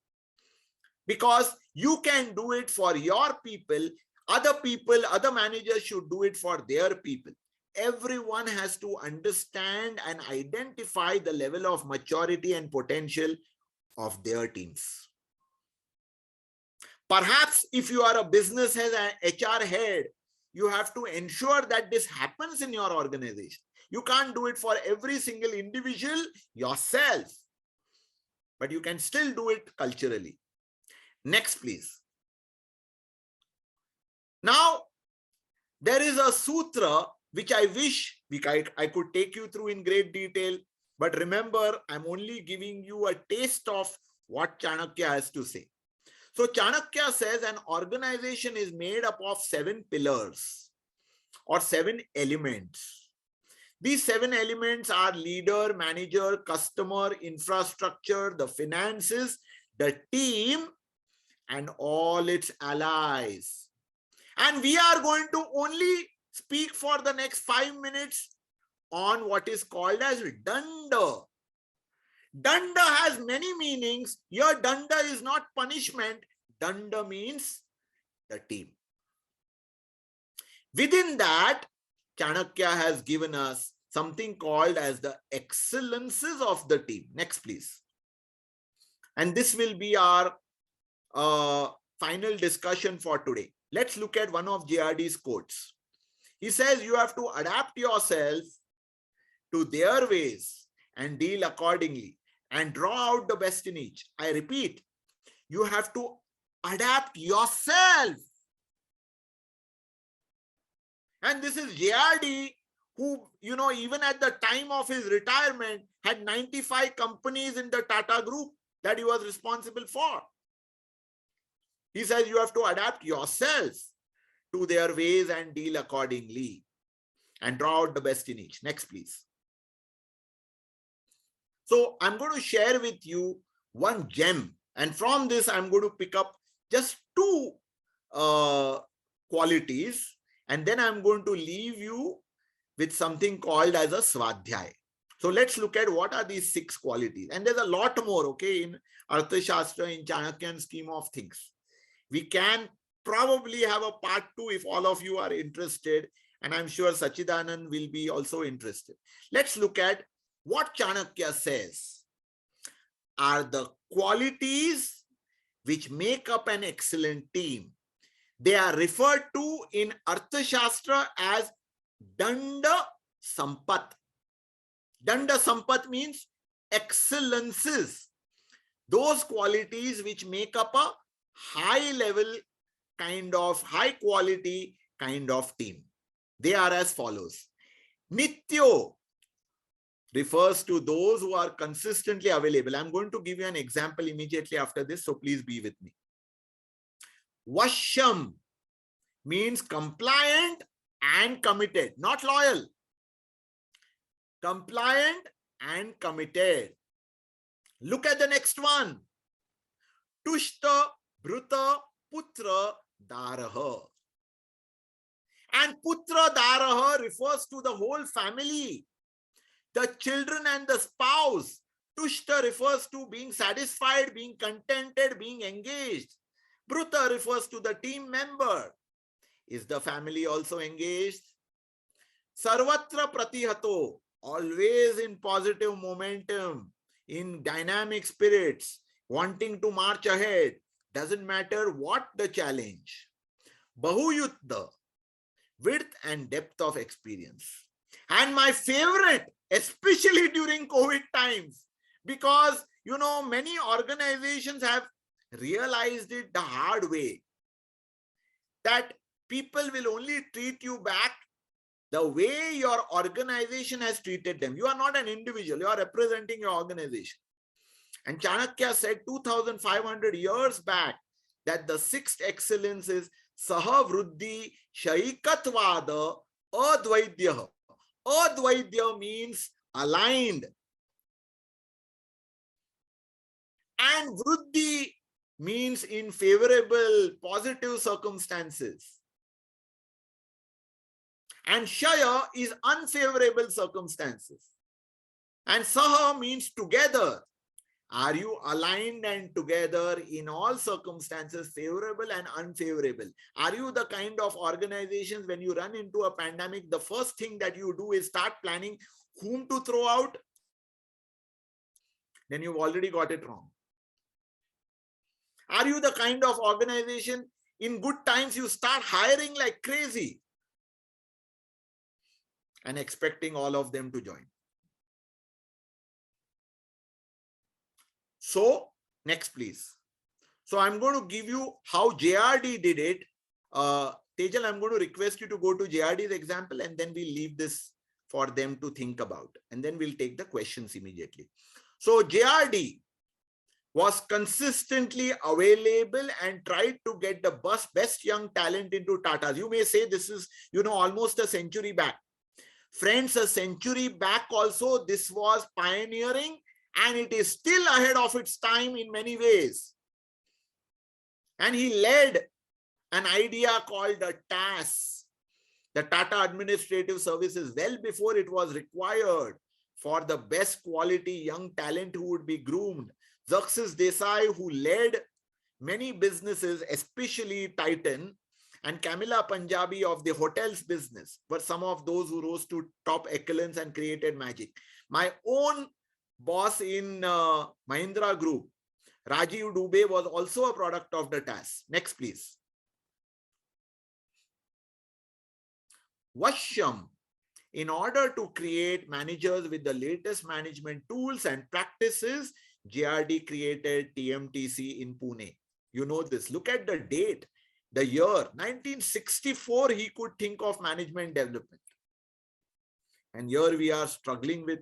Because you can do it for your people. Other managers should do it for their people. Everyone has to understand and identify the level of maturity and potential of their teams. Perhaps if you are a business head and HR head, you have to ensure that this happens in your organization. You can't do it for every single individual yourself, but you can still do it culturally. Next, please. Now, there is a sutra which I wish I could take you through in great detail. But remember, I'm only giving you a taste of what Chanakya has to say. So Chanakya says an organization is made up of 7 pillars or 7 elements. These 7 elements are leader, manager, customer, infrastructure, the finances, the team, and all its allies. And we are going to only speak for the next 5 minutes on what is called as danda. Danda has many meanings. Here, danda is not punishment. Danda means the team. Within that, Chanakya has given us something called as the excellences of the team. Next, please. And this will be our final discussion for today. Let's look at one of JRD's quotes. He says you have to adapt yourself to their ways and deal accordingly and draw out the best in each. I repeat, you have to adapt yourself. And this is JRD who, even at the time of his retirement, had 95 companies in the Tata Group that he was responsible for. He says you have to adapt yourself to their ways and deal accordingly and draw out the best in each. Next, please. So I'm going to share with you one gem. And from this, I'm going to pick up just two qualities. And then I'm going to leave you with something called as a Swadhyay. So let's look at what are these 6 qualities. And there's a lot more, okay, in Arthashastra, in Chanakyan scheme of things. We can probably have a part 2 if all of you are interested. And I'm sure Sachidanand will be also interested. Let's look at what Chanakya says are the qualities which make up an excellent team. They are referred to in Arthashastra as Danda Sampat. Danda Sampat means excellences. Those qualities which make up a high level kind of, high quality kind of team. They are as follows. Nityo refers to those who are consistently available. I'm going to give you an example immediately after this, so please be with me. Vashyam means compliant and committed, not loyal. Compliant and committed. Look at the next one. Tushta Bhruta Putra Daraha. And Putra Daraha refers to the whole family, the children and the spouse. Tushta refers to being satisfied, being contented, being engaged. Bhruta refers to the team member. Is the family also engaged? Sarvatra Pratihato, always in positive momentum, in dynamic spirits, wanting to march ahead. Doesn't matter what the challenge. Bahuyutta, width and depth of experience. And my favorite, especially during COVID times, because, you know, many organizations have realized it the hard way, that people will only treat you back the way your organization has treated them. You are not an individual, you are representing your organization. And Chanakya said 2,500 years back that the 6th excellence is Saha Vruddhi Shaikatvada Advaidya. Advaidya means aligned. And Vruddhi means in favorable, positive circumstances. And Shaya is unfavorable circumstances. And Saha means together. Are you aligned and together in all circumstances, favorable and unfavorable? Are you the kind of organizations when you run into a pandemic, the first thing that you do is start planning whom to throw out? Then you've already got it wrong. Are you the kind of organization in good times you start hiring like crazy and expecting all of them to join? So next, please. So I'm going to give you how JRD did it. Tejal, I'm going to request you to go to JRD's example, and then we'll leave this for them to think about. And then we'll take the questions immediately. So JRD was consistently available and tried to get the best young talent into Tatas. You may say this is, you know, almost a century back. Friends, a century back also, this was pioneering, and it is still ahead of its time in many ways. And he led an idea called the TAS, the Tata Administrative Services, well before it was required for the best quality young talent who would be groomed. Xerxes Desai, who led many businesses, especially Titan, and Camilla Punjabi of the hotels business were some of those who rose to top excellence and created magic. My own boss in Mahindra Group, Rajiv Dubey, was also a product of the TAS. Next, please. Vashyam. In order to create managers with the latest management tools and practices, JRD created TMTC in Pune. You know this. Look at the date, the year, 1964, he could think of management development. And here we are struggling with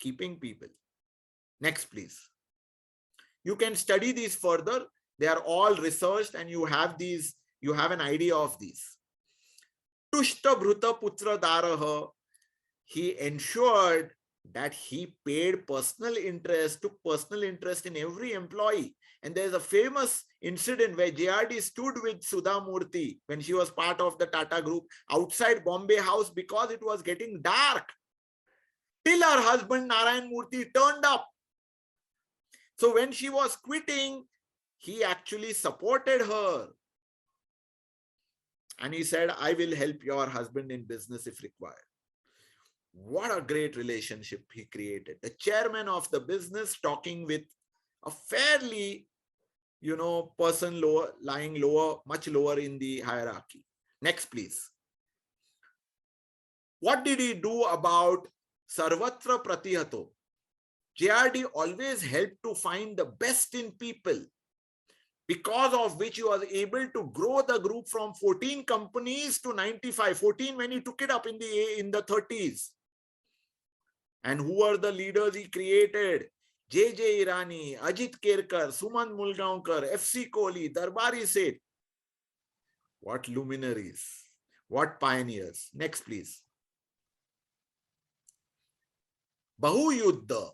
keeping people. Next, please. You can study these further. They are all researched and you have these, you have an idea of these. Tushta Bhruta Putra Daraha. He ensured that he paid personal interest, took personal interest in every employee. And there's a famous incident where JRD stood with Sudha Murthy when she was part of the Tata Group outside Bombay House because it was getting dark, till her husband Narayan Murthy turned up. So when she was quitting, he actually supported her. And he said, I will help your husband in business if required. What a great relationship he created. The chairman of the business talking with a fairly, person lower, lying lower, much lower in the hierarchy. Next, please. What did he do about Sarvatra Pratihato? JRD always helped to find the best in people, because of which he was able to grow the group from 14 companies to 95. 14 when he took it up in the 30s. And who are the leaders he created? J.J. Irani, Ajit Kerkar, Suman Mulgaonkar, F.C. Kohli, Darbari Seth. What luminaries, what pioneers. Next, please. Bahu Yuddha.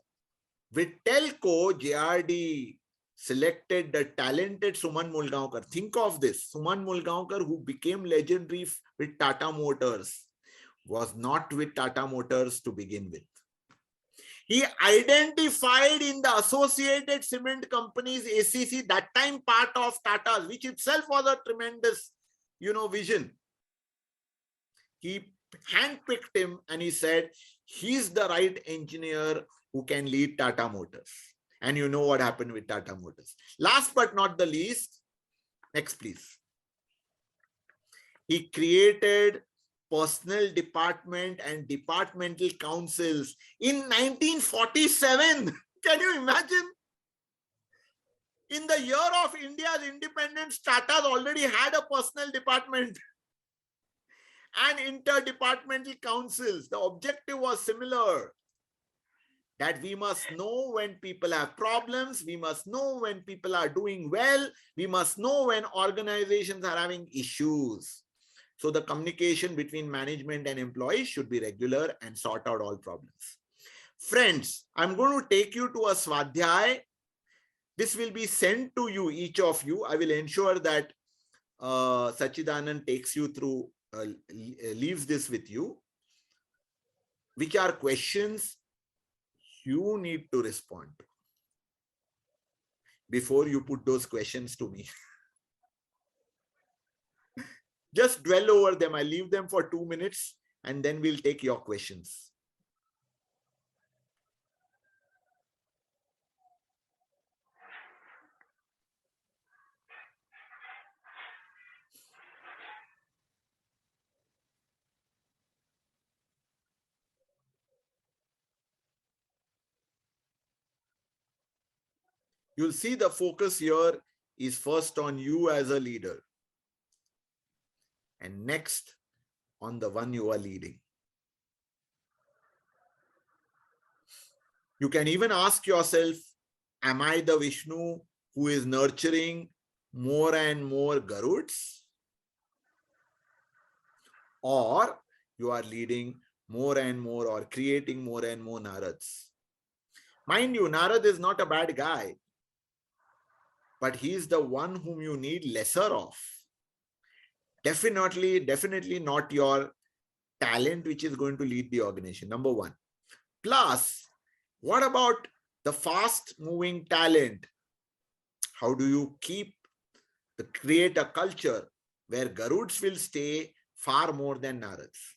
With Telco, JRD selected the talented Suman Mulgaonkar. Think of this. Suman Mulgaonkar, who became legendary with Tata Motors, was not with Tata Motors to begin with. He identified in the Associated Cement Companies, ACC, that time part of Tata's, which itself was a tremendous, vision. He handpicked him and he said, he's the right engineer who can lead Tata Motors. And you know what happened with Tata Motors. Last but not the least, next please. He created personnel department and departmental councils in 1947. Can you imagine? In the year of India's independence, Tata's already had a personnel department and interdepartmental councils. The objective was similar, that we must know when people have problems, we must know when people are doing well, we must know when organizations are having issues. So the communication between management and employees should be regular and sort out all problems. Friends, I'm going to take you to a Swadhyay. This will be sent to you, each of you. I will ensure that Sachidanand takes you through, leaves this with you, which are questions you need to respond to before you put those questions to me. Just dwell over them. I leave them for 2 minutes and then we'll take your questions. You'll see the focus here is first on you as a leader, and next on the one you are leading. You can even ask yourself, am I the Vishnu who is nurturing more and more Garuds? Or you are leading more and more or creating more and more Narads? Mind you, Narad is not a bad guy, but he is the one whom you need lesser of. Definitely not your talent which is going to lead the organization, number one. Plus, what about the fast moving talent? How do you create a culture where Garuds will stay far more than Narads?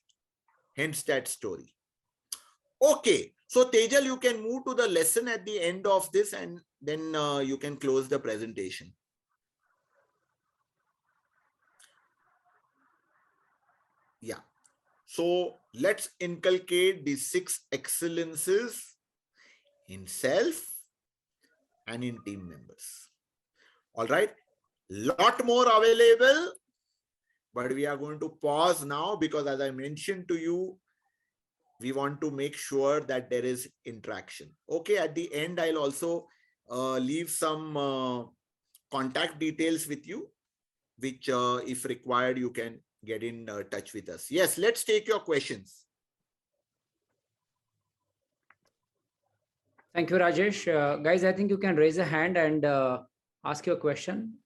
Hence that story. Okay, so Tejal, you can move to the lesson at the end of this and then you can close the presentation. Yeah. So let's inculcate the 6 excellences in self and in team members. All right. Lot more available, but we are going to pause now because, as I mentioned to you, we want to make sure that there is interaction. Okay. At the end, I'll also leave some contact details with you, which if required, you can get in touch with us. Yes, let's take your questions. Thank you, Rajesh. Guys, I think you can raise a hand and ask your question.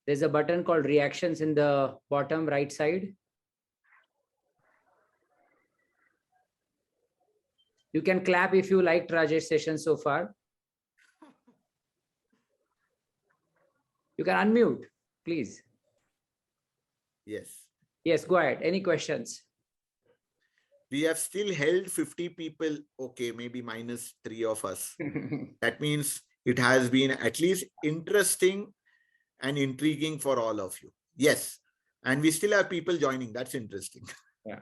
There's a button called reactions in the bottom right side. You can clap if you liked Rajesh's session so far. You can unmute, please. Yes. Yes, go ahead. Any questions? We have still held 50 people. Okay, maybe minus 3 of us. That means it has been at least interesting and intriguing for all of you. Yes. And we still have people joining. That's interesting. Yeah.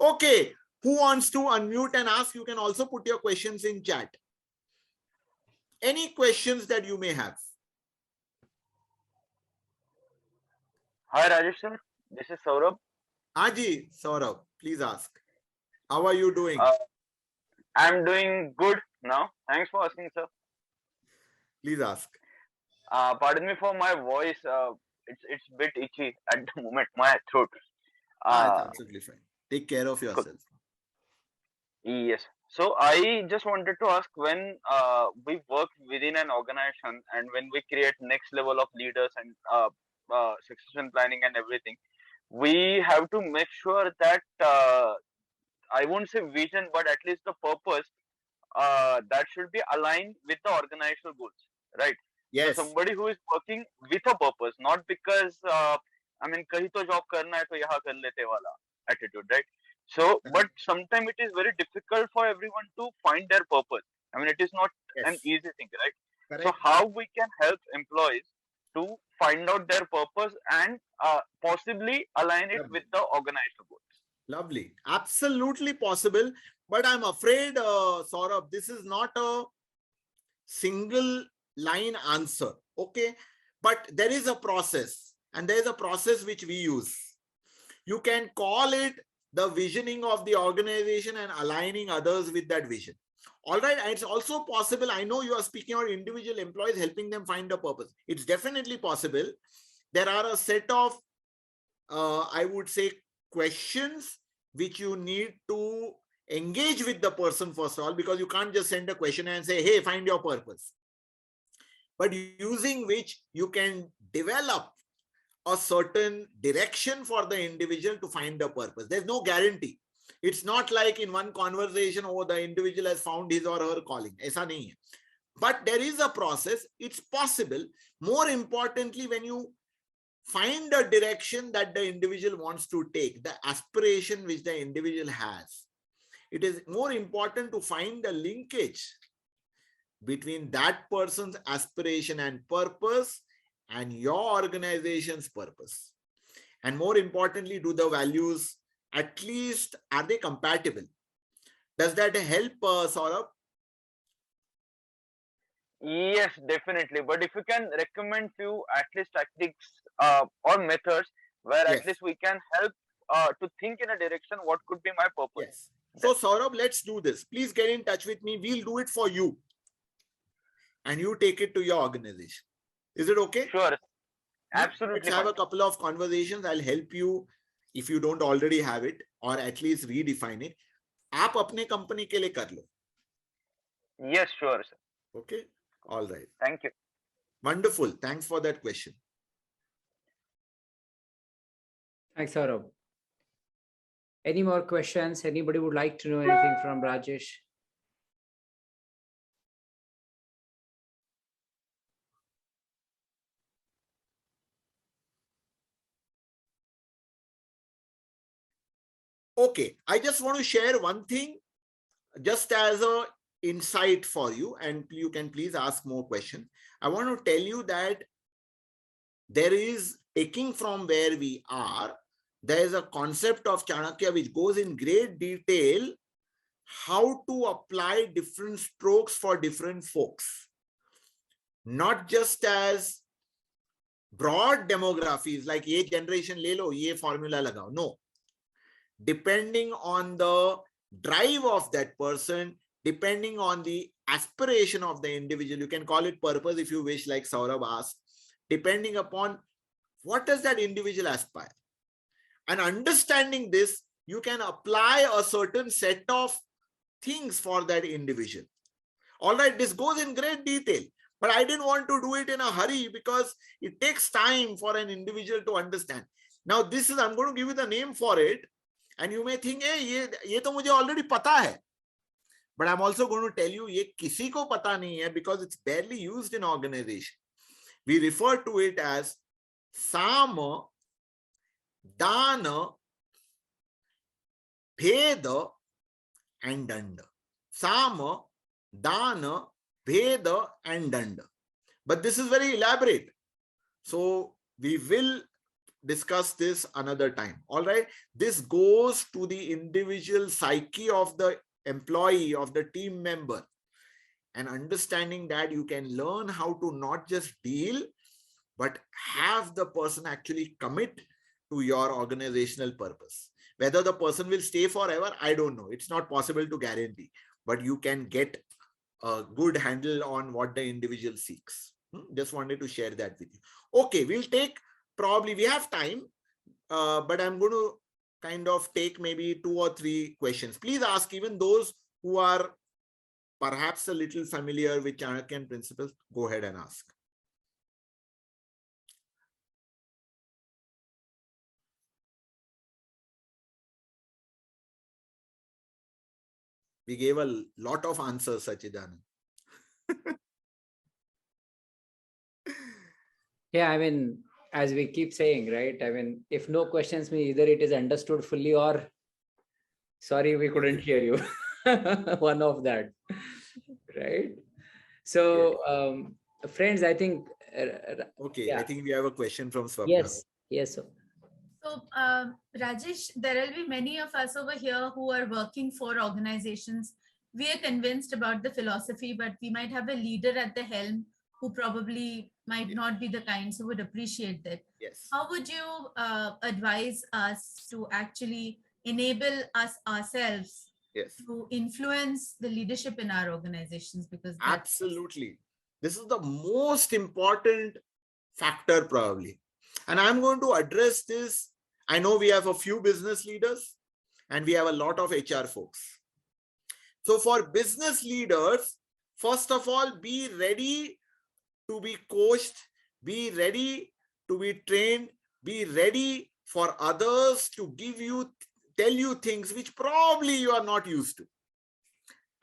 Okay. Who wants to unmute and ask? You can also put your questions in chat. Any questions that you may have? Hi Rajesh sir, this is Saurabh. Aji, Saurabh, please ask. How are you doing? I'm doing good now. Thanks for asking, sir. Please ask. Pardon me for my voice. It's a bit itchy at the moment. My throat. It's absolutely fine. Take care of yourself. Yes. So I just wanted to ask, when we work within an organization and when we create next level of leaders and succession planning and everything, we have to make sure that I won't say vision, but at least the purpose that should be aligned with the organizational goals, right? Yes. So somebody who is working with a purpose, not because I mean kahi to job karna hai to yahan kar lete wala attitude, right? So, but sometimes it is very difficult for everyone to find their purpose. I mean, it is not an easy thing, right? Correct. So, how we can help employees to find out their purpose and possibly align it with the organizational goals? Lovely. Absolutely possible. But I'm afraid, Saurabh, this is not a single line answer. Okay. But there is a process, and there is a process which we use. You can call it the visioning of the organization and aligning others with that vision. All right. And it's also possible. I know you are speaking about individual employees, helping them find a purpose. It's definitely possible. There are a set of, I would say, questions which you need to engage with the person first of all, because you can't just send a question and say, hey, find your purpose. But using which you can develop a certain direction for the individual to find a purpose. There's no guarantee. It's not like in one conversation, oh, the individual has found his or her calling. Aisa nahi hai. But there is a process. It's possible. More importantly, when you find a direction that the individual wants to take, the aspiration which the individual has, it is more important to find the linkage between that person's aspiration and purpose and your organization's purpose. And more importantly, do the values, at least, are they compatible? Does that help, Saurabh? Yes, definitely. But if you can recommend few at least tactics or methods where at least we can help to think in a direction, what could be my purpose? Yes. So Saurabh, let's do this. Please get in touch with me. We'll do it for you. And you take it to your organization. Is it okay? Sure. Absolutely. Let's have a couple of conversations. I'll help you if you don't already have it, or at least redefine it. आप अपने company के लिए कर लो. Yes, sure, sir. Okay. All right. Thank you. Wonderful. Thanks for that question. Thanks, Saurabh. Any more questions? Anybody would like to know anything from Rajesh? Okay. I just want to share one thing just as a insight for you, and you can please ask more questions. I want to tell you that there is, taking from where we are, there is a concept of Chanakya which goes in great detail how to apply different strokes for different folks. Not just as broad demographies like ye generation le lo, ye formula lagao. No. Depending on the drive of that person, depending on the aspiration of the individual, you can call it purpose if you wish, like Saurabh asked, depending upon what does that individual aspire. And understanding this, you can apply a certain set of things for that individual. All right, this goes in great detail, but I didn't want to do it in a hurry because it takes time for an individual to understand. Now, this is, I'm going to give you the name for it, and you may think, hey, ye to mujhe already pata hai. But I'm also going to tell you, ye kisi ko pata nahi hai because it's barely used in organization. We refer to it as Sama, Dana, Bheda, and Danda. Sama, Dana, Bheda, and Danda. But this is very elaborate. So we will discuss this another time. All right. This goes to the individual psyche of the employee, of the team member. And understanding that you can learn how to not just deal, but have the person actually commit to your organizational purpose. Whether the person will stay forever, I don't know. It's not possible to guarantee, but you can get a good handle on what the individual seeks. Just wanted to share that with you. Okay, we'll take, probably we have time, but I'm going to kind of take maybe 2 or 3 questions. Please ask, even those who are perhaps a little familiar with Chanakyan principles, go ahead and ask. We gave a lot of answers, Sachidanand. Yeah, I mean, as we keep saying, right? I mean, if no questions, mean either it is understood fully or sorry, we couldn't hear you. One of that, right? So, friends, I think. Okay, Yeah. I think we have a question from Swapna. Yes, yes. Sir. So, Rajesh, there will be many of us over here who are working for organizations. We are convinced about the philosophy, but we might have a leader at the helm who probably might not be the kinds who would appreciate that. Yes. How would you advise us to actually enable us ourselves to influence the leadership in our organizations? Because absolutely, this is the most important factor probably. And I'm going to address this. I know we have a few business leaders and we have a lot of HR folks. So for business leaders, first of all, be ready to be coached, be ready to be trained, be ready for others to tell you things which probably you are not used to.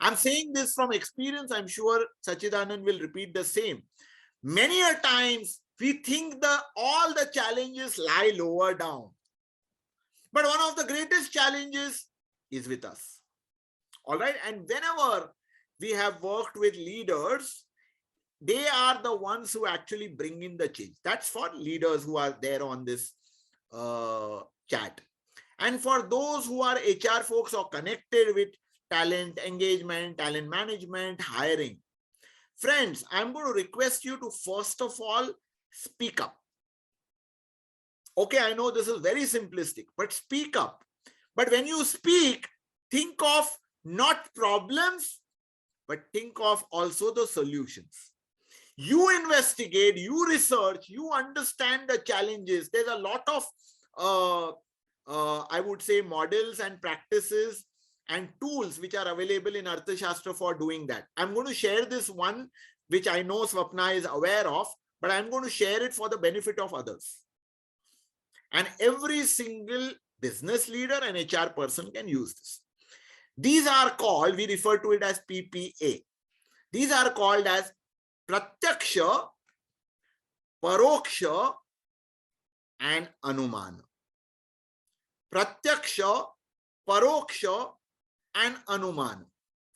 I'm saying this from experience. I'm sure Sachidanand will repeat the same. Many a times we think all the challenges lie lower down. But one of the greatest challenges is with us. All right. And whenever we have worked with leaders, they are the ones who actually bring in the change. That's for leaders who are there on this chat. And for those who are HR folks or connected with talent engagement, talent management, hiring, friends, I'm going to request you to first of all speak up. Okay, I know this is very simplistic, but speak up. But when you speak, think of not problems, but think of also the solutions. You investigate, you research, you understand the challenges. There's a lot of, I would say, models and practices and tools which are available in Arthashastra for doing that. I'm going to share this one, which I know Swapna is aware of, but I'm going to share it for the benefit of others. And every single business leader and HR person can use this. These are called, we refer to it as PPA. These are called as Pratyaksha, Paroksha, and Anumana. Pratyaksha, Paroksha, and Anumana.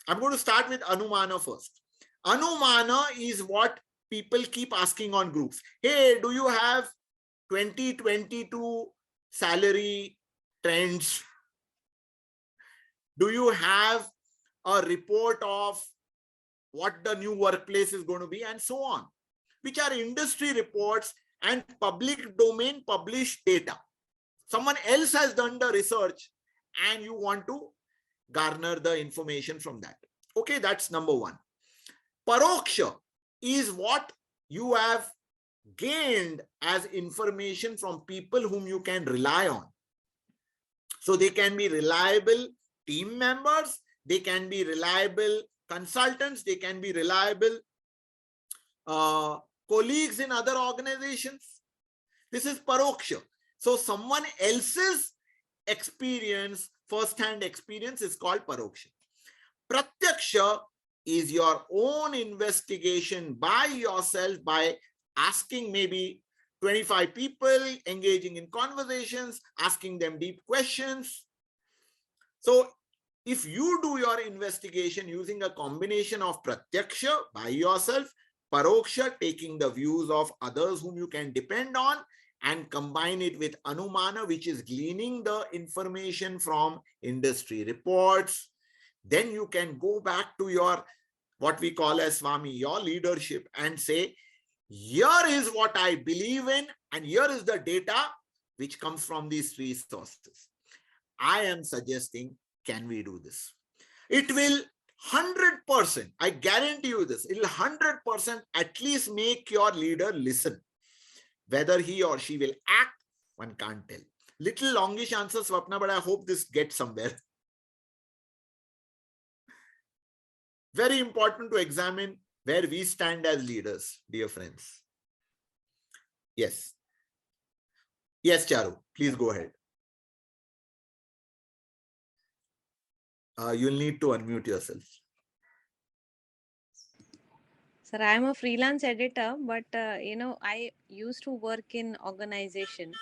I'm going to start with Anumana first. Anumana is what people keep asking on groups. Hey, do you have 2022 salary trends? Do you have a report of what the new workplace is going to be, and so on, which are industry reports and public domain published data. Someone else has done the research and you want to garner the information from that. Okay, that's number one. Paroksha is what you have gained as information from people whom you can rely on. So they can be reliable team members, they can be reliable consultants, they can be reliable colleagues in other organizations. This is paroksha. So someone else's experience, first-hand experience, is called paroksha. Pratyaksha is your own investigation by yourself, by asking maybe 25 people, engaging in conversations, asking them deep questions. So if you do your investigation using a combination of pratyaksha by yourself, paroksha, taking the views of others whom you can depend on, and combine it with anumana, which is gleaning the information from industry reports, then you can go back to your, what we call as Swami, your leadership, and say, here is what I believe in, and here is the data which comes from these three sources. I am suggesting, can we do this? It will 100%, I guarantee you this, it will 100% at least make your leader listen. Whether he or she will act, one can't tell. Little longish answer, Swapna, but I hope this gets somewhere. Very important to examine where we stand as leaders, dear friends. Yes. Yes, Charu, please go ahead. You'll need to unmute yourself. Sir, I am a freelance editor, but I used to work in organization.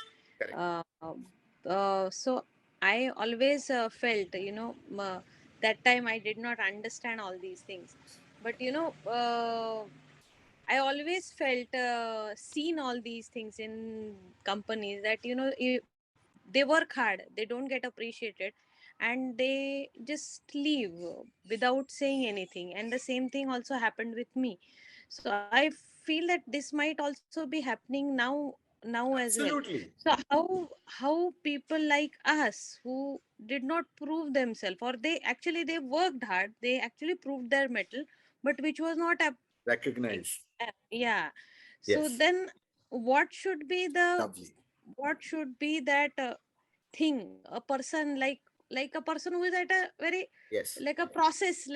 So I always felt, that time I did not understand all these things. But I always felt, seen all these things in companies that they work hard, they don't get appreciated, and they just leave without saying anything. And the same thing also happened with me. So I feel that this might also be happening now as well. Absolutely. So how people like us who did not prove themselves, or they worked hard, they actually proved their mettle, but which was not Recognize. yeah. So Yes. then what should be Lovely. what should be that thing, a person like a person who is at a very Yes. like a process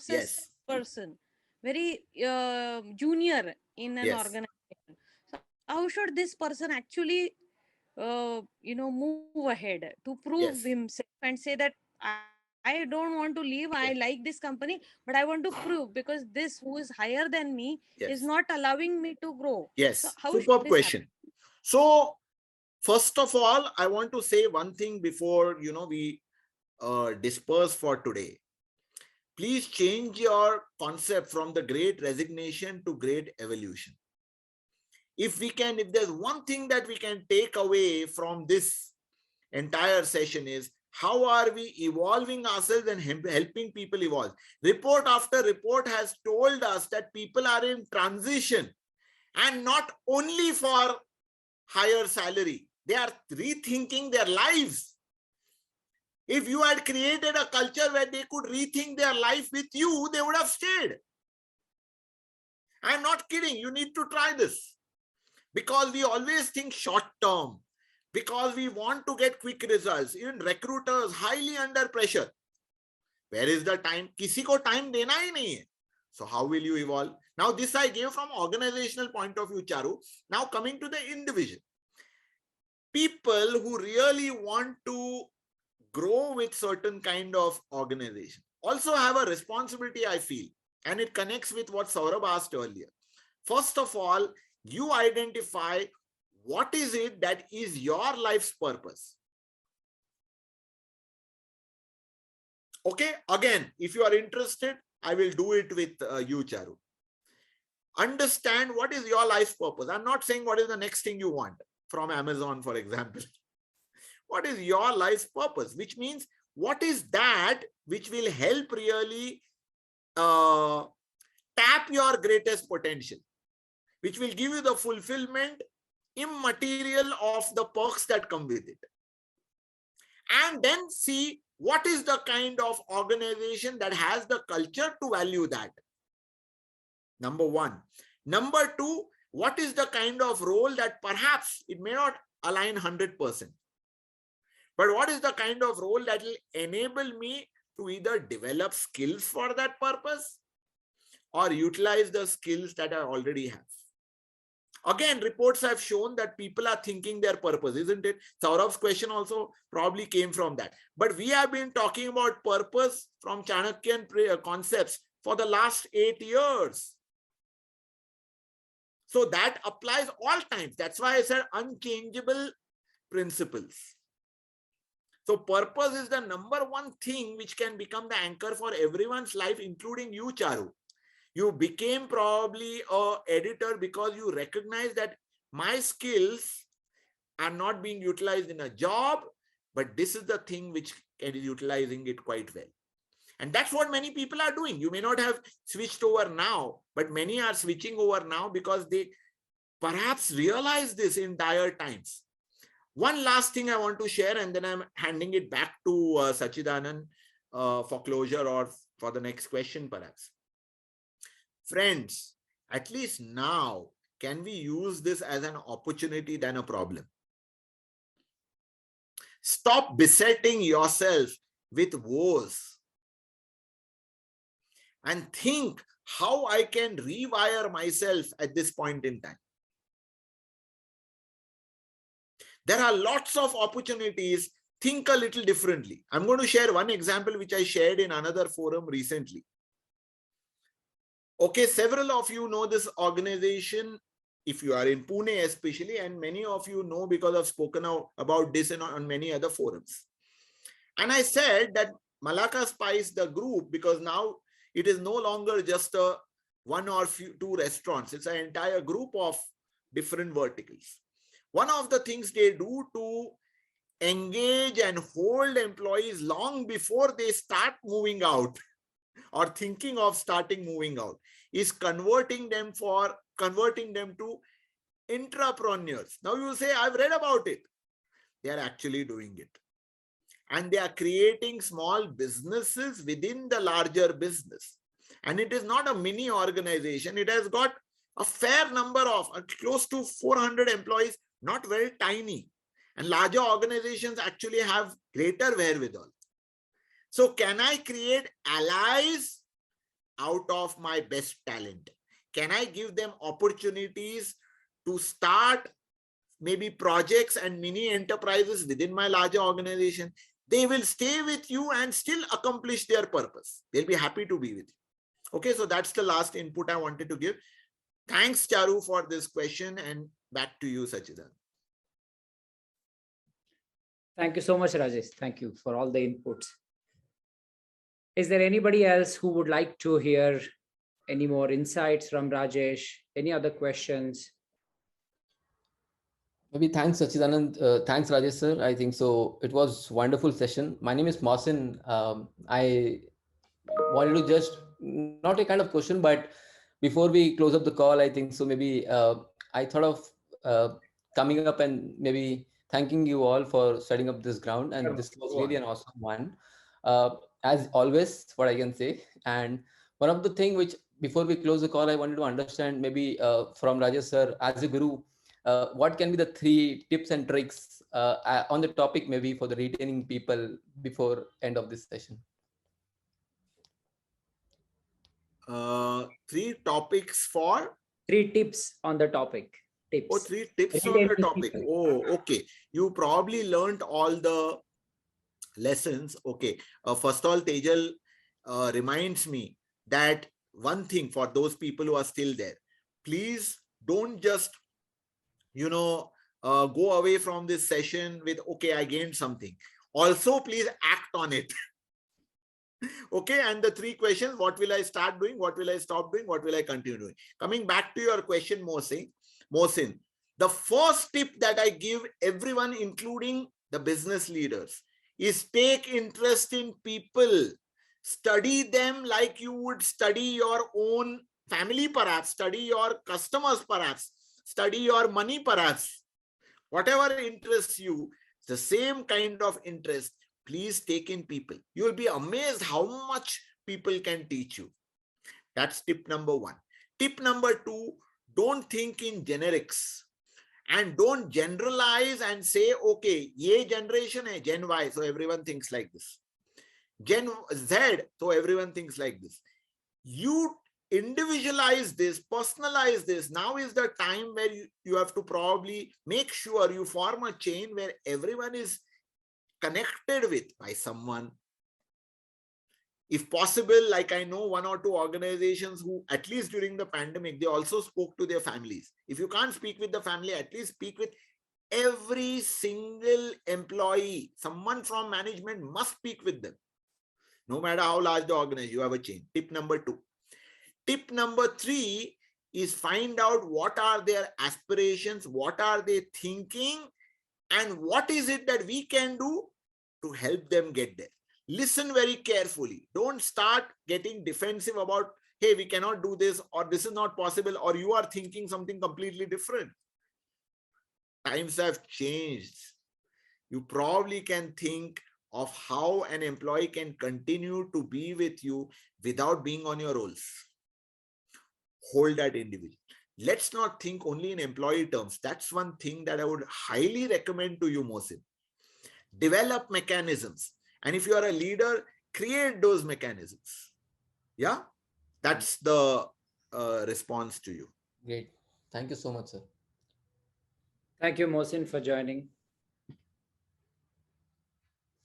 Yes. person, very junior in an Yes. organization. So how should this person actually move ahead to prove Yes. himself and say that I don't want to leave, I like this company, but I want to prove, because this who is higher than me is Yes. not allowing me to grow. So Yes. how should Superb this question. So first of all, I want to say one thing before we disperse for today. Please change your concept from the great resignation to great evolution. If there's one thing that we can take away from this entire session, is how are we evolving ourselves and helping people evolve. Report after report has told us that people are in transition, and not only for higher salary, they are rethinking their lives. If you had created a culture where they could rethink their life with you, they would have stayed. I'm not kidding. You need to try this, because we always think short term, because we want to get quick results. Even recruiters highly under pressure. Where is the time? Kisi ko time dena hi nahi hai. So how will you evolve? Now this I gave from organizational point of view, Charu. Now coming to the individual. People who really want to grow with certain kind of organization also have a responsibility, I feel, and it connects with what Saurabh asked earlier. First of all, you identify what is it that is your life's purpose. Okay, again, if you are interested, I will do it with you, Charu. Understand what is your life's purpose. I'm not saying what is the next thing you want from Amazon, for example. What is your life's purpose? Which means, what is that which will help really tap your greatest potential, which will give you the fulfillment immaterial of the perks that come with it. And then see what is the kind of organization that has the culture to value that. Number one. Number two, what is the kind of role that perhaps it may not align 100%. But what is the kind of role that will enable me to either develop skills for that purpose or utilize the skills that I already have. Again, reports have shown that people are thinking their purpose, isn't it? Saurav's question also probably came from that. But we have been talking about purpose from Chanakyan concepts for the last 8 years. So that applies all times. That's why I said unchangeable principles. So purpose is the number one thing which can become the anchor for everyone's life, including you, Charu. You became probably an editor because you recognize that my skills are not being utilized in a job, but this is the thing which is utilizing it quite well. And that's what many people are doing. You may not have switched over now, but many are switching over now because they perhaps realize this in dire times. One last thing I want to share, and then I'm handing it back to Sachidanand for closure or for the next question, perhaps. Friends, at least now, can we use this as an opportunity than a problem? Stop besetting yourself with woes and think how I can rewire myself at this point in time. There are lots of opportunities. Think a little differently. I'm going to share one example which I shared in another forum recently. Okay, several of you know this organization, if you are in Pune especially, and many of you know because I've spoken about this on many other forums. And I said that Malacca Spice, the group, because now it is no longer just a one or two restaurants, it's an entire group of different verticals. One of the things they do to engage and hold employees long before they start moving out or thinking of starting moving out is converting them to intrapreneurs. Now you will say, I've read about it. They are actually doing it. And they are creating small businesses within the larger business. And it is not a mini organization. It has got a fair number of close to 400 employees, not very tiny. And larger organizations actually have greater wherewithal. So can I create allies out of my best talent? Can I give them opportunities to start maybe projects and mini enterprises within my larger organization? They will stay with you and still accomplish their purpose. They'll be happy to be with you. Okay, so that's the last input I wanted to give. Thanks, Charu, for this question, and back to you, Sachidanand. Thank you so much, Rajesh. Thank you for all the inputs. Is there anybody else who would like to hear any more insights from Rajesh? Any other questions? Maybe thanks, Sachidanand. Thanks, Rajesh, sir. I think so. It was wonderful session. My name is Mohsin. I wanted to just, not a kind of question, but before we close up the call, I think so maybe I thought of coming up and maybe thanking you all for setting up this ground. And this was really an awesome one. As always, what I can say. And one of the things which, before we close the call, I wanted to understand maybe from Rajesh, sir, as a guru, what can be the 3 tips and tricks on the topic maybe for the retaining people before end of this session? 3 topics for? 3 tips on the topic. Tips. Oh, 3 tips on the topic. Oh, okay. You probably learned all the lessons. Okay. First of all, Tejal reminds me that one thing for those people who are still there, please don't just, go away from this session with, okay, I gained something. Also, please act on it. Okay, and the 3 questions: what will I start doing? What will I stop doing? What will I continue doing? Coming back to your question, Mohsin, the first tip that I give everyone, including the business leaders, is take interest in people. Study them like you would study your own family, perhaps, study your customers, perhaps, study your money, perhaps. Whatever interests you, the same kind of interest, please take in people. You will be amazed how much people can teach you. That's tip number 1. Tip number 2, don't think in generics and don't generalize and say, okay, ye generation hai, Gen Y, so everyone thinks like this. Gen Z, so everyone thinks like this. You individualize this, personalize this. Now is the time where you have to probably make sure you form a chain where everyone is connected with by someone. If possible, like I know one or two organizations who, at least during the pandemic, they also spoke to their families. If you can't speak with the family, at least speak with every single employee. Someone from management must speak with them. No matter how large the organization, you have a chain. Tip number 2. Tip number 3 is find out what are their aspirations, what are they thinking, and what is it that we can do to help them get there. Listen very carefully. Don't start getting defensive about, hey, we cannot do this, or this is not possible, or you are thinking something completely different. Times have changed. You probably can think of how an employee can continue to be with you without being on your rolls. Hold that individual. Let's not think only in employee terms. That's one thing that I would highly recommend to you, Mohsin. Develop mechanisms. And if you are a leader, create those mechanisms. Yeah, that's the response to you. Great. Thank you so much, sir. Thank you, Mohsin, for joining.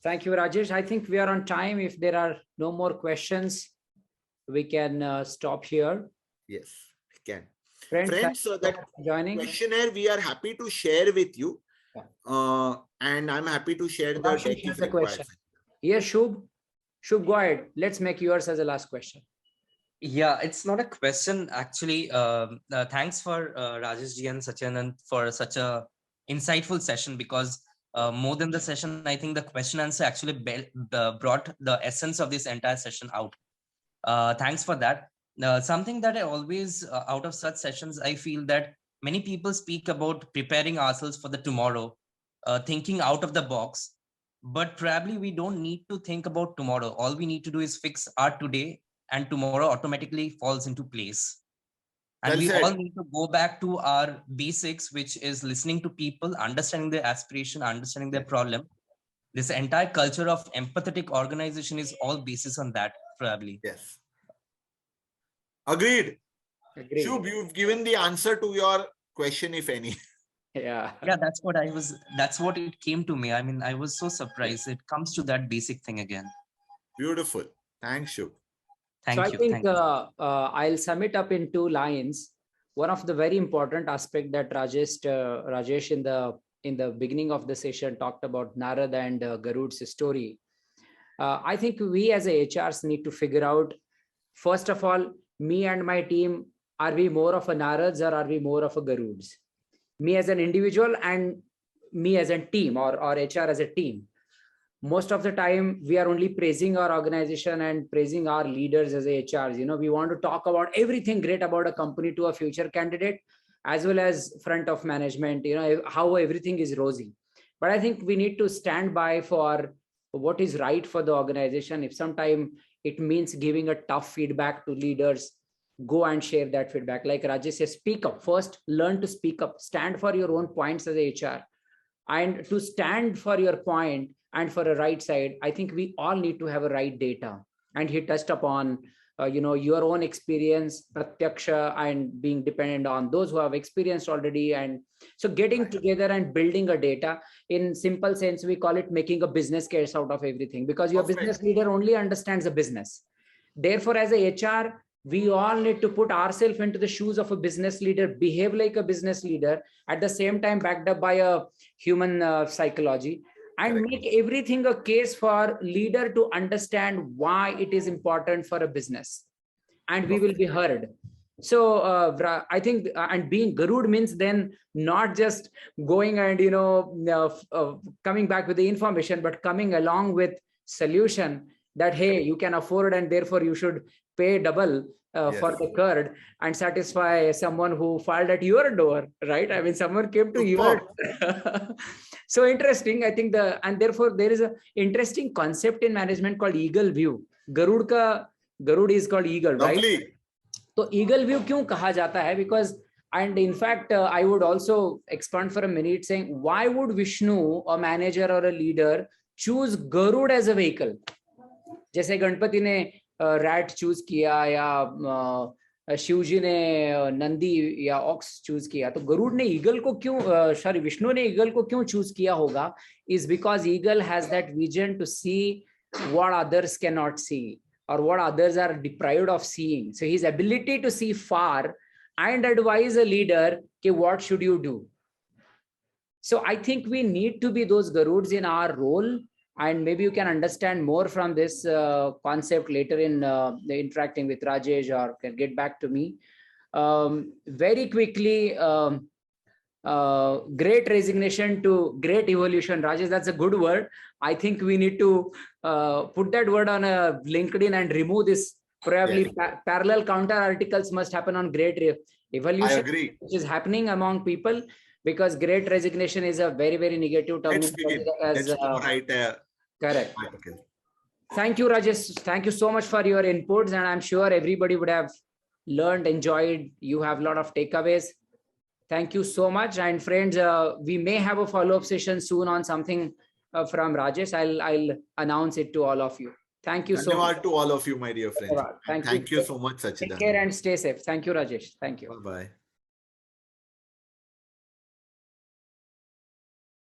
Thank you, Rajesh. I think we are on time. If there are no more questions, we can stop here. Yes, we can. Friends, so that joining questionnaire we are happy to share with you. And I'm happy to share the deck if required. Yes, Shubh, go ahead. Let's make yours as a last question. Yeah, it's not a question actually. Thanks for Rajesh ji and Sachin for such a insightful session, because more than the session, I think the question answer actually brought the essence of this entire session out. Thanks for that. Something that I always, out of such sessions, I feel that many people speak about preparing ourselves for the tomorrow, thinking out of the box, but probably we don't need to think about tomorrow. All we need to do is fix our today, and tomorrow automatically falls into place. And we all need to go back to our basics, which is listening to people, understanding their aspiration, understanding their problem. This entire culture of empathetic organization is all basis on that, probably. Yes. Agreed. Shubh, you've given the answer to your question, if any. Yeah, that's what it came to me. I mean, I was so surprised. It comes to that basic thing again. Beautiful. Thanks, Shubh. So I think I'll sum it up in 2 lines. One of the very important aspect that Rajesh in the beginning of the session talked about Narad and Garud's story. I think we as a HRs need to figure out, first of all, me and my team, are we more of a Narads or are we more of a Garuds? Me as an individual and me as a team, or HR as a team. Most of the time we are only praising our organization and praising our leaders as HRs. We want to talk about everything great about a company to a future candidate, as well as front of management, how everything is rosy. But I think we need to stand by for what is right for the organization. If sometime it means giving a tough feedback to leaders, go and share that feedback. Like Rajesh says, speak up. First, learn to speak up. Stand for your own points as a HR. And to stand for your point and for a right side, I think we all need to have a right data. And he touched upon, your own experience, pratyaksha, and being dependent on those who have experienced already. And so getting together and building a data, in simple sense, we call it making a business case out of everything, because your business leader only understands the business. Therefore, as a HR, we all need to put ourselves into the shoes of a business leader, behave like a business leader, at the same time backed up by a human psychology, and make everything a case for leader to understand why it is important for a business, and we will be heard. So I think, and being Garud means then not just going and coming back with the information, but coming along with solution that, hey, you can afford and therefore you should pay double for the curd and satisfy someone who filed at your door, right? I mean, someone came to your so interesting. I think and therefore there is a interesting concept in management called eagle view. Garud is called eagle, right? So eagle view क्यों कहा जाता है? Because, and in fact, I would also expand for a minute saying, why would Vishnu, a manager or a leader, choose Garud as a vehicle? जैसे गणपति ने rat choose किया या शिव जी ने नंदी या ऑक्स चूज किया, तो गरुड़ ने ईगल को क्यों, सॉरी विष्णु ने ईगल को क्यों चूज किया होगा? Is because eagle has that vision to see what others cannot see or what others are deprived of seeing. So his ability to see far and advise a leader, okay, what should you do? So I think we need to be those Garuds in our role, and maybe you can understand more from this concept later in interacting with Rajesh, or can get back to me. Very quickly, great resignation to great evolution. Rajesh, that's a good word. I think we need to put that word on a LinkedIn and remove this. Probably parallel counter articles must happen on great evolution. I agree. Which is happening among people, because great resignation is a very, very negative term. Let's begin. Let's write correct. article. Thank you, Rajesh. Thank you so much for your inputs, and I'm sure everybody would have learned, enjoyed. You have a lot of takeaways. Thank you so much. And friends, we may have a follow-up session soon on something from Rajesh. I'll announce it to all of you. Thank you so much. To all of you, my dear friends. Thank you so much, Sachidanand. Take care and stay safe. Thank you, Rajesh. Thank you. Bye-bye.